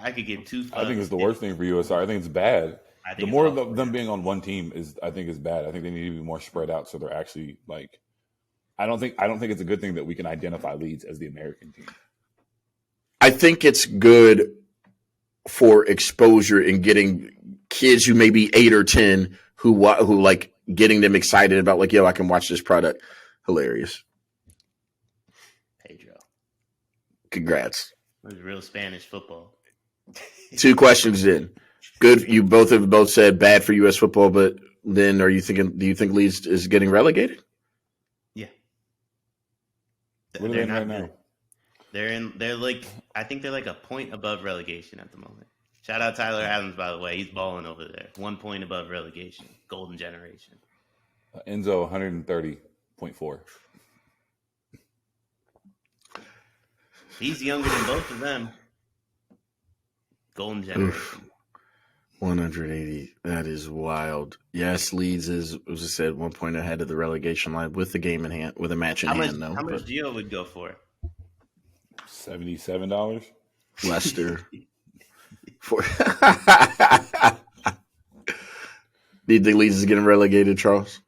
I could give two fucks. I think it's the worst thing for USR. I think it's bad. The more of them being on one team is bad. I think they need to be more spread out so they're actually like. I don't think it's a good thing that we can identify Leeds as the American team. I think it's good for exposure and getting kids who may be 8 or 10 who like getting them excited about like, yo, I can watch this product. Hilarious. Pedro. Congrats. It was real Spanish football. 2 questions in. Good. You both said bad for U.S. football, but then do you think Leeds is getting relegated? Yeah. What are they in right now? They're like, I think they're like a point above relegation at the moment. Shout out Tyler Adams, by the way. He's balling over there. 1 point above relegation. Golden generation. Enzo 130.4. He's younger than both of them. Golden generation. Oof. 180. That is wild. Yes, Leeds is, as I said, 1 point ahead of the relegation line with the game in hand, with a match in hand. How much Gio would go for? $77. Leicester. Do you think Leeds is getting relegated, Charles?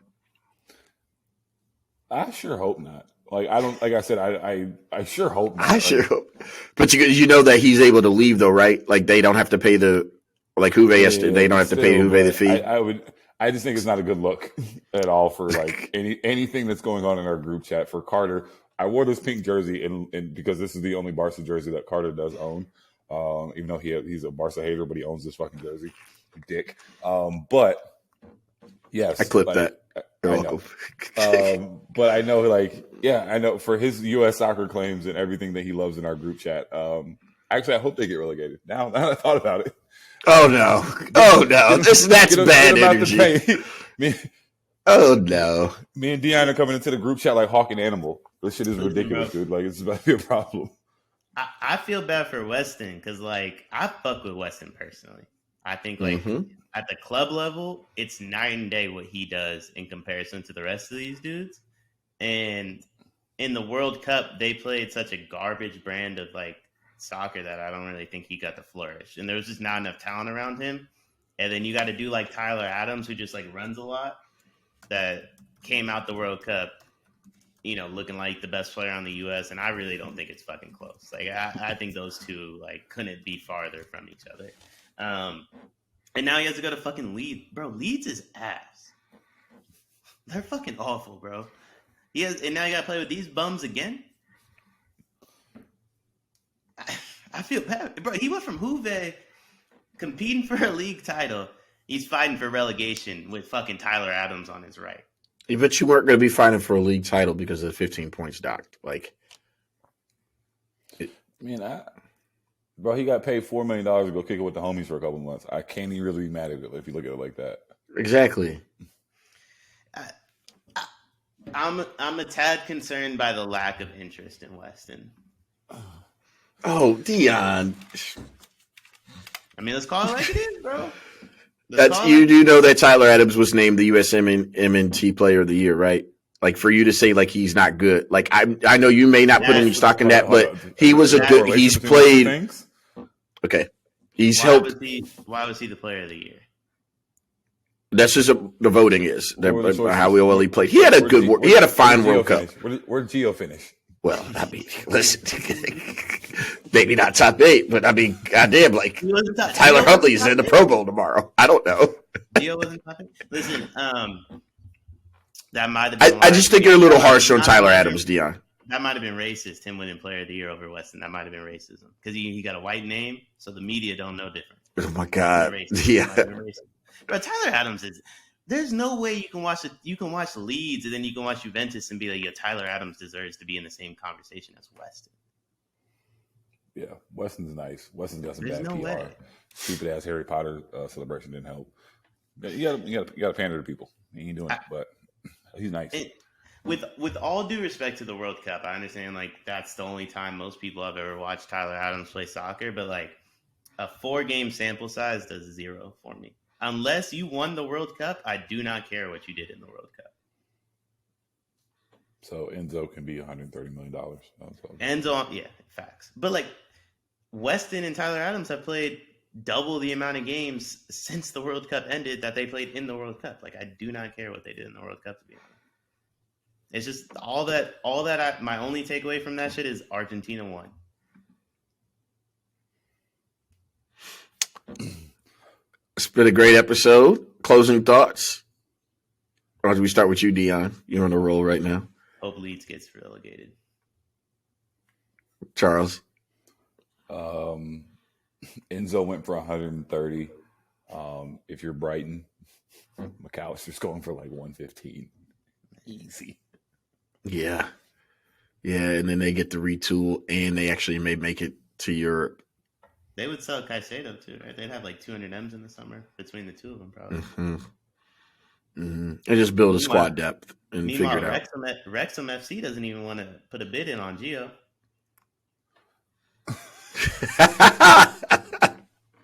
I sure hope not. Like I said, I sure hope not. I sure hope. But you know that he's able to leave though, right? Like they don't have to pay the Juve they don't have to pay Juve the fee. I just think it's not a good look at all for like anything that's going on in our group chat. For Carter, I wore this pink jersey and because this is the only Barca jersey that Carter does own. Even though he's a Barca hater, but he owns this fucking jersey. Dick. But yes. I clipped that. I know. But I know I know for his US soccer claims and everything that he loves in our group chat. Actually I hope they get relegated. Now that I thought about it. Oh no. That's bad energy. Oh no. Me and Dion are coming into the group chat like hawk and animal. This shit is ridiculous, dude. Like it's about to be a problem. I feel bad for Weston because, like, I fuck with Weston personally. I think, like, at the club level, it's night and day what he does in comparison to the rest of these dudes. And in the World Cup, they played such a garbage brand of, like, soccer that I don't really think he got to flourish. And there was just not enough talent around him. And then you got to do, like, Tyler Adams, who just, like, runs a lot, that came out the World Cup, you know, looking like the best player on the U.S., and I really don't think it's fucking close. Like, I think those two, like, couldn't be farther from each other. And now he has to go to fucking Leeds. Bro, Leeds is ass. They're fucking awful, bro. And now you got to play with these bums again? I feel bad. Bro, he went from Juve competing for a league title. He's fighting for relegation with fucking Tyler Adams on his right. But you weren't going to be fighting for a league title because of the 15 points docked. Like, bro, he got paid $4 million to go kick it with the homies for a couple months. I can't even really be mad at it if you look at it like that. Exactly. I'm a tad concerned by the lack of interest in Weston. Oh, Dion. I mean, let's call it like it is, bro. You do know that Tyler Adams was named the USMNT Player of the Year, right? Like for you to say like he's not good. Like I know you may not put any stock in that, but he was a good. He's played. Okay, he's helped. Why was he the Player of the Year? That's just the voting is how well he played. He had a good. He had a fine World Cup. Where'd Gio finish? Well, I mean, listen, maybe not top 8, but I mean, goddamn, like Tyler Huntley's in the Pro Bowl tomorrow. I don't know. Gio wasn't top 8. Listen, that might have been. I just think you're a little harsh on Tyler Adams, Dion. that might have been racist. Him winning Player of the Year over Weston. That might have been racism because he got a white name, so the media don't know difference. Oh my God! Yeah, but Tyler Adams is. There's no way you can watch it. You can watch Leeds and then you can watch Juventus and be like, "Yeah, Tyler Adams deserves to be in the same conversation as Weston." Yeah, Weston's nice. Weston's got some There's bad no PR. way. Stupid ass Harry Potter celebration didn't help. You got to pander to people. He ain't doing it, but he's nice. With all due respect to the World Cup, I understand like that's the only time most people have ever watched Tyler Adams play soccer, but like a 4-game sample size does 0 for me. Unless you won the World Cup, I do not care what you did in the World Cup. So Enzo can be $130 million. Enzo, yeah, facts. But like Weston and Tyler Adams have played double the amount of games since the World Cup ended that they played in the World Cup. Like I do not care what they did in the World Cup, to be honest. It's just my only takeaway from that shit is Argentina won. It's been a great episode. Closing thoughts? Or do we start with you, Dion? You're on a roll right now. Hope Leeds gets relegated. Charles? Enzo went for 130. If you're Brighton, McAllister's going for like 115. Easy. Yeah. Yeah, and then they get to retool, and they actually may make it to Europe. They would sell Caicedo too, right? They'd have like 200 M's in the summer between the two of them, probably. Mm-hmm. Mm-hmm. And just build a squad depth and figure it out. Wrexham FC doesn't even want to put a bid in on Gio.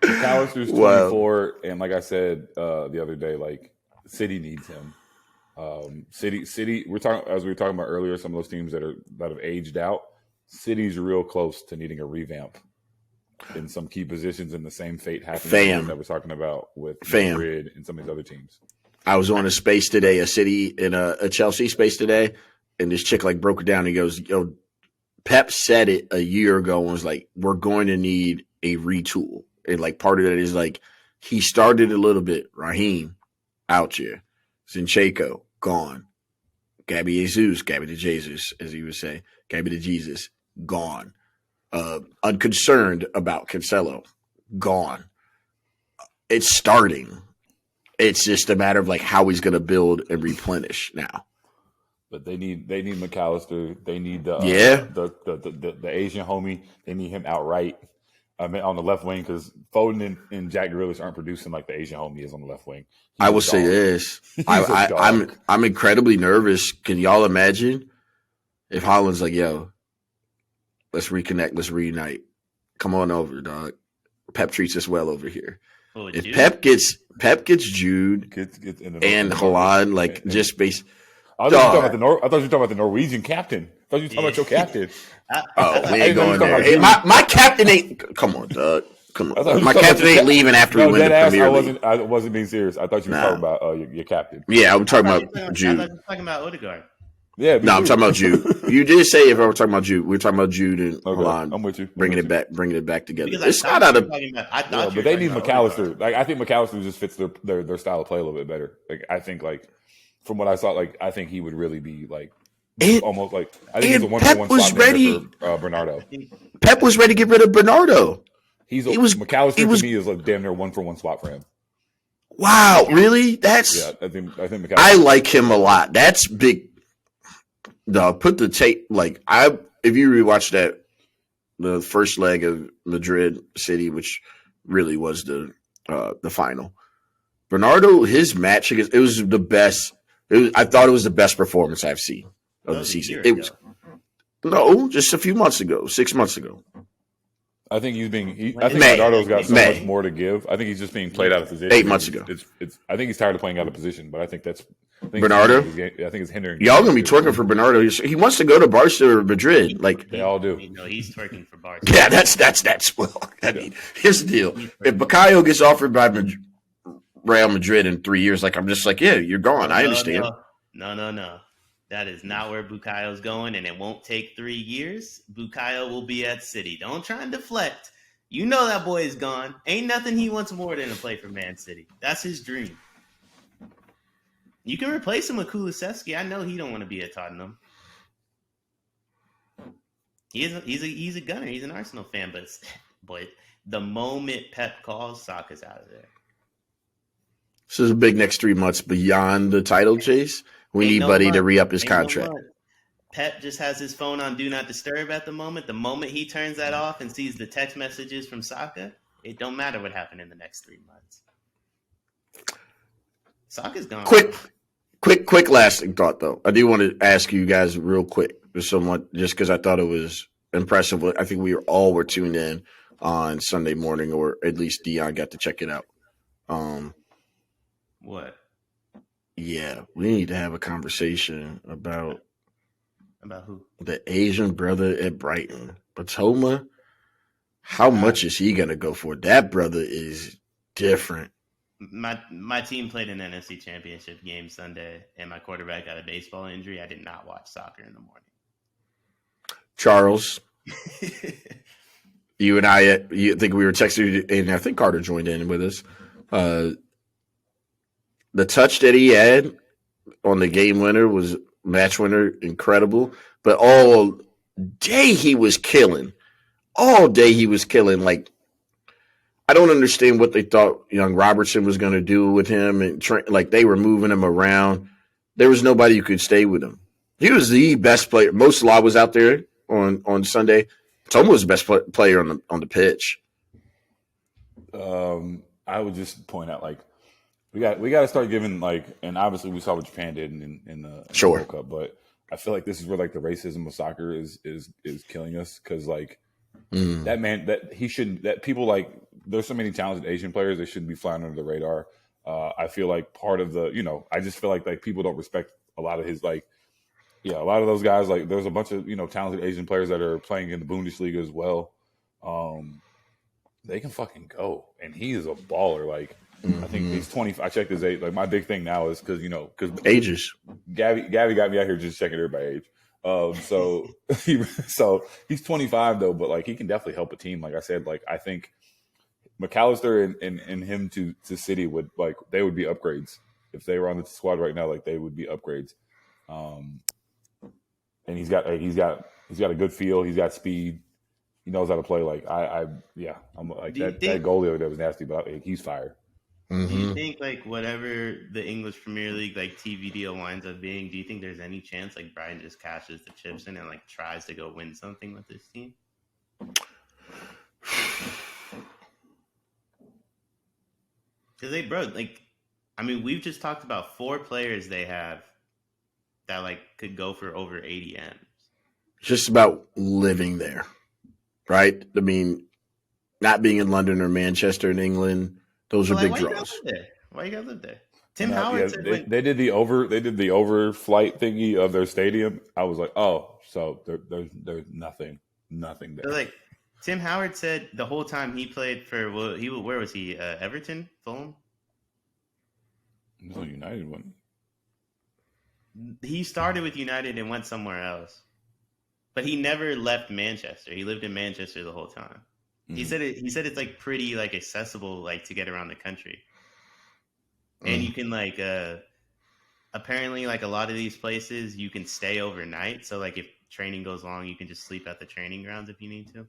McAllister's 24, and like I said the other day, like City needs him. City. We were talking about earlier. Some of those teams that have aged out. City's real close to needing a revamp in some key positions, and the same fate happening that we're talking about with Madrid and some of these other teams. I was on a space today, a City in a Chelsea space today, and this chick like broke it down. He goes, "Yo, Pep said it a year ago and was like, we're going to need a retool." And like part of that is like he started a little bit. Raheem out here, Zinchenko gone, Gabby de Jesus, as he would say, Gabby de Jesus gone. Unconcerned about Cancelo gone. It's starting. It's just a matter of like how he's going to build and replenish now. But they need McAllister. They need the Asian homie. They need him outright. I mean, on the left wing, because Foden and Jack Grealish aren't producing like the Asian homie is on the left wing. I will say this: I'm incredibly nervous. Can y'all imagine if Holland's like, "Yo, let's reconnect, let's reunite. Come on over, dog. Pep treats us well over here." Oh, if Pep gets Jude and Holland, like just based. I thought you were talking about the Norwegian captain. I thought you were talking about your captain. We ain't going there. Hey, my captain ain't. Come on, Doug. Come on. My captain ain't leaving after we win the Premier League. I wasn't being serious. I thought you were talking about your captain. Yeah, I'm talking about Jude. I thought you were talking about Odegaard. Yeah, no, I'm talking about Jude. You did say if I were talking about Jude, we're talking about Jude and Holland. I'm with you. Bringing it back together. Because it's not out of. But they need McAllister. Like I think McAllister just fits their style of play a little bit better. Like I think from what I saw, like I think he would really be like almost like I think he's a 1-for-1 swap for Bernardo. Pep was ready to get rid of Bernardo. McAllister to me is like damn near 1-for-1 swap for him. Wow, really? That's I think McAllister. I like him a lot. That's big. Put the tape if you rewatch the first leg of Madrid City, which really was the final. Bernardo, his match against it was the best. I thought it was the best performance I've seen of the season. It was just a few months ago, 6 months ago. I think Bernardo's got so much more to give. I think he's just being played out of position. 8 months ago. I think he's tired of playing out of position, but I think that's Bernardo. I think it's hindering. Y'all gonna be twerking for Bernardo. He wants to go to Barca or Madrid. Like they all do. No, he's twerking for Barca. Yeah, that's well. I mean, here's the deal: if Bukayo gets offered by Real Madrid in 3 years, like I'm just like, yeah, you're gone. I understand. No. That is not where Bukayo's going, and it won't take 3 years. Bukayo will be at City. Don't try and deflect. You know that boy is gone. Ain't nothing he wants more than to play for Man City. That's his dream. You can replace him with Kulusevski. I know he don't want to be at Tottenham. He's a gunner. He's an Arsenal fan, but the moment Pep calls, Saka's out of there. This is a big next 3 months beyond the title chase. We need Buddy to re-up his contract. Pep just has his phone on Do Not Disturb at the moment. The moment he turns that off and sees the text messages from Saka, it don't matter what happened in the next 3 months. Saka's gone. Quick lasting thought, though. I do want to ask you guys real quick, just because I thought it was impressive. I think we all were tuned in on Sunday morning, or at least Dion got to check it out. What? Yeah, we need to have a conversation about who? The Asian brother at Brighton, Batoma. How much is he gonna go for? That brother is different. My team played an NFC Championship game Sunday, and my quarterback got a baseball injury. I did not watch soccer in the morning. Charles, you and I think we were texting, and I think Carter joined in with us. The touch that he had on the game winner was match winner, incredible. But all day he was killing. Like, I don't understand what they thought young Robertson was going to do with him, and like they were moving him around. There was nobody who could stay with him. He was the best player. Mo Salah was out there on Sunday. Toma was the best player on the pitch. I would just point out, like, we got to start giving, like, and obviously we saw what Japan did in the World Cup, but I feel like this is where, like, the racism of soccer is killing us, because, like, that man, that he shouldn't, that people, like, there's so many talented Asian players that shouldn't be flying under the radar. I feel like part of the, I just feel like people don't respect a lot of his, like, a lot of those guys. Like, there's a bunch of, talented Asian players that are playing in the Bundesliga as well. They can fucking go, and he is a baller. Like, I think he's 20. I checked his age. Like, my big thing now is because ages. Gabby got me out here just checking everybody's age. So he's 25 though, but like he can definitely help a team. Like I said, like I think McAllister and him to City would, like, they would be upgrades if they were on the squad right now. Like, they would be upgrades. And he's got a good feel. He's got speed. He knows how to play. Like I'm like that goalie that was nasty, but he's fire. Do you think, like, whatever the English Premier League, like, TV deal winds up being, do you think there's any chance, like, Brian just cashes the chips in and, like, tries to go win something with this team? Because we've just talked about 4 players they have that, like, could go for over 80 M's. Just about living there, right? I mean, not being in London or Manchester in England. Those are big draws. Why you gotta live there? Tim Howard said they did the overflight thingy of their stadium. I was like, oh, so there's nothing there. So, like, Tim Howard said the whole time he played for where was he? Everton, Fulham. He was on United one. He started with United and went somewhere else, but he never left Manchester. He lived in Manchester the whole time. He said it's like pretty, like, accessible, like, to get around the country. And you can, like, apparently, like, a lot of these places you can stay overnight. So, like, if training goes long, you can just sleep at the training grounds if you need to.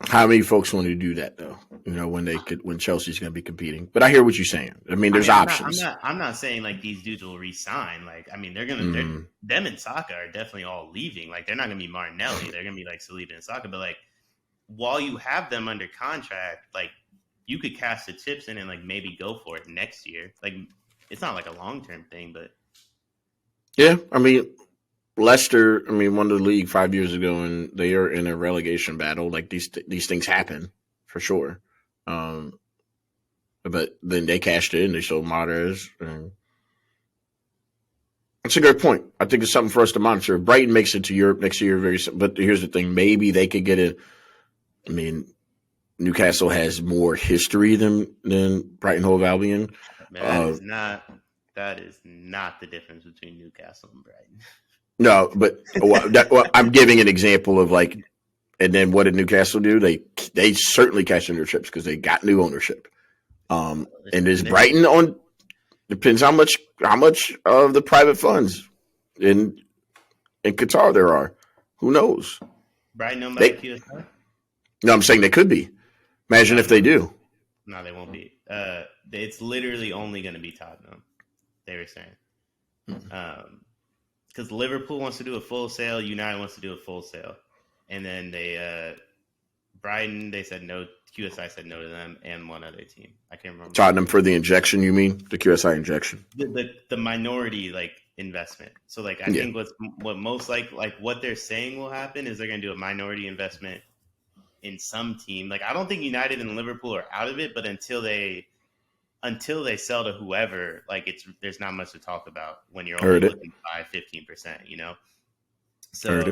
How many folks want to do that though? When Chelsea's going to be competing. But I hear what you're saying. I mean, there's options. I'm not saying, like, these dudes will resign. Like, I mean, they're gonna them and Saka are definitely all leaving. Like, they're not gonna be Martinelli. They're gonna be, like, Saliba and Saka. But, like, while you have them under contract, like, you could cash the chips in and, like, maybe go for it next year. Like, it's not like a long-term thing, but yeah, I mean, Leicester, won the league 5 years ago, and they are in a relegation battle. Like, these things happen for sure. But then they cashed in. They sold Mahrez. That's a good point. I think it's something for us to monitor. If Brighton makes it to Europe next year, but here's the thing: maybe they could get it. I mean, Newcastle has more history than Brighton Hove Albion. That is not the difference between Newcastle and Brighton. No, but I'm giving an example of, like, and then what did Newcastle do? They certainly cashed in their chips because they got new ownership. And is Brighton on? Depends how much of the private funds. And In Qatar, there are. Who knows? Brighton owned by They, QSI? no, I'm saying they could be. Imagine if they do. No, they won't be. It's literally only going to be Tottenham. They were saying, because Liverpool wants to do a full sale, United wants to do a full sale, and then Brighton, they said no. QSI said no to them, and one other team. I can't remember. Tottenham for the injection, you mean? The QSI injection? The minority investment. So I think what most like what they're saying will happen is they're going to do a minority investment in some team. I don't think United and Liverpool are out of it, but until they sell to whoever, there's not much to talk about when you're only looking to buy 15%. You know, so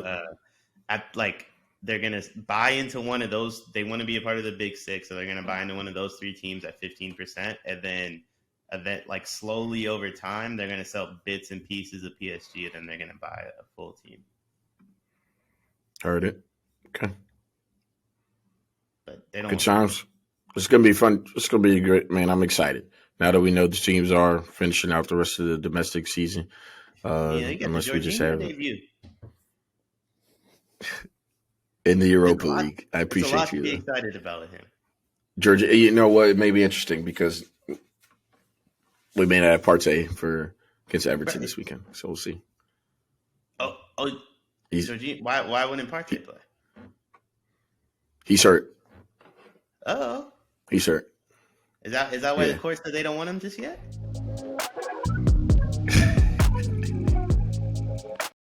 they're going to buy into one of those. They want to be a part of the big six. So they're going to buy into one of those three teams at 15%. And then slowly over time, they're going to sell bits and pieces of PSG. And then they're going to buy a full team. Heard it. Okay. But they don't. Good times. It's going to be fun. It's going to be great, man. I'm excited. Now that we know the teams are finishing out the rest of the domestic season. Unless we just have debut. In the Europa League. I appreciate you. It's a lot you. To be excited about him. Georgia, you know what? It may be interesting because we may not have Partey against Everton this weekend. So we'll see. Jorginho, why wouldn't Partey play? He's hurt. Oh. He's hurt. Is that why the court said they don't want him just yet?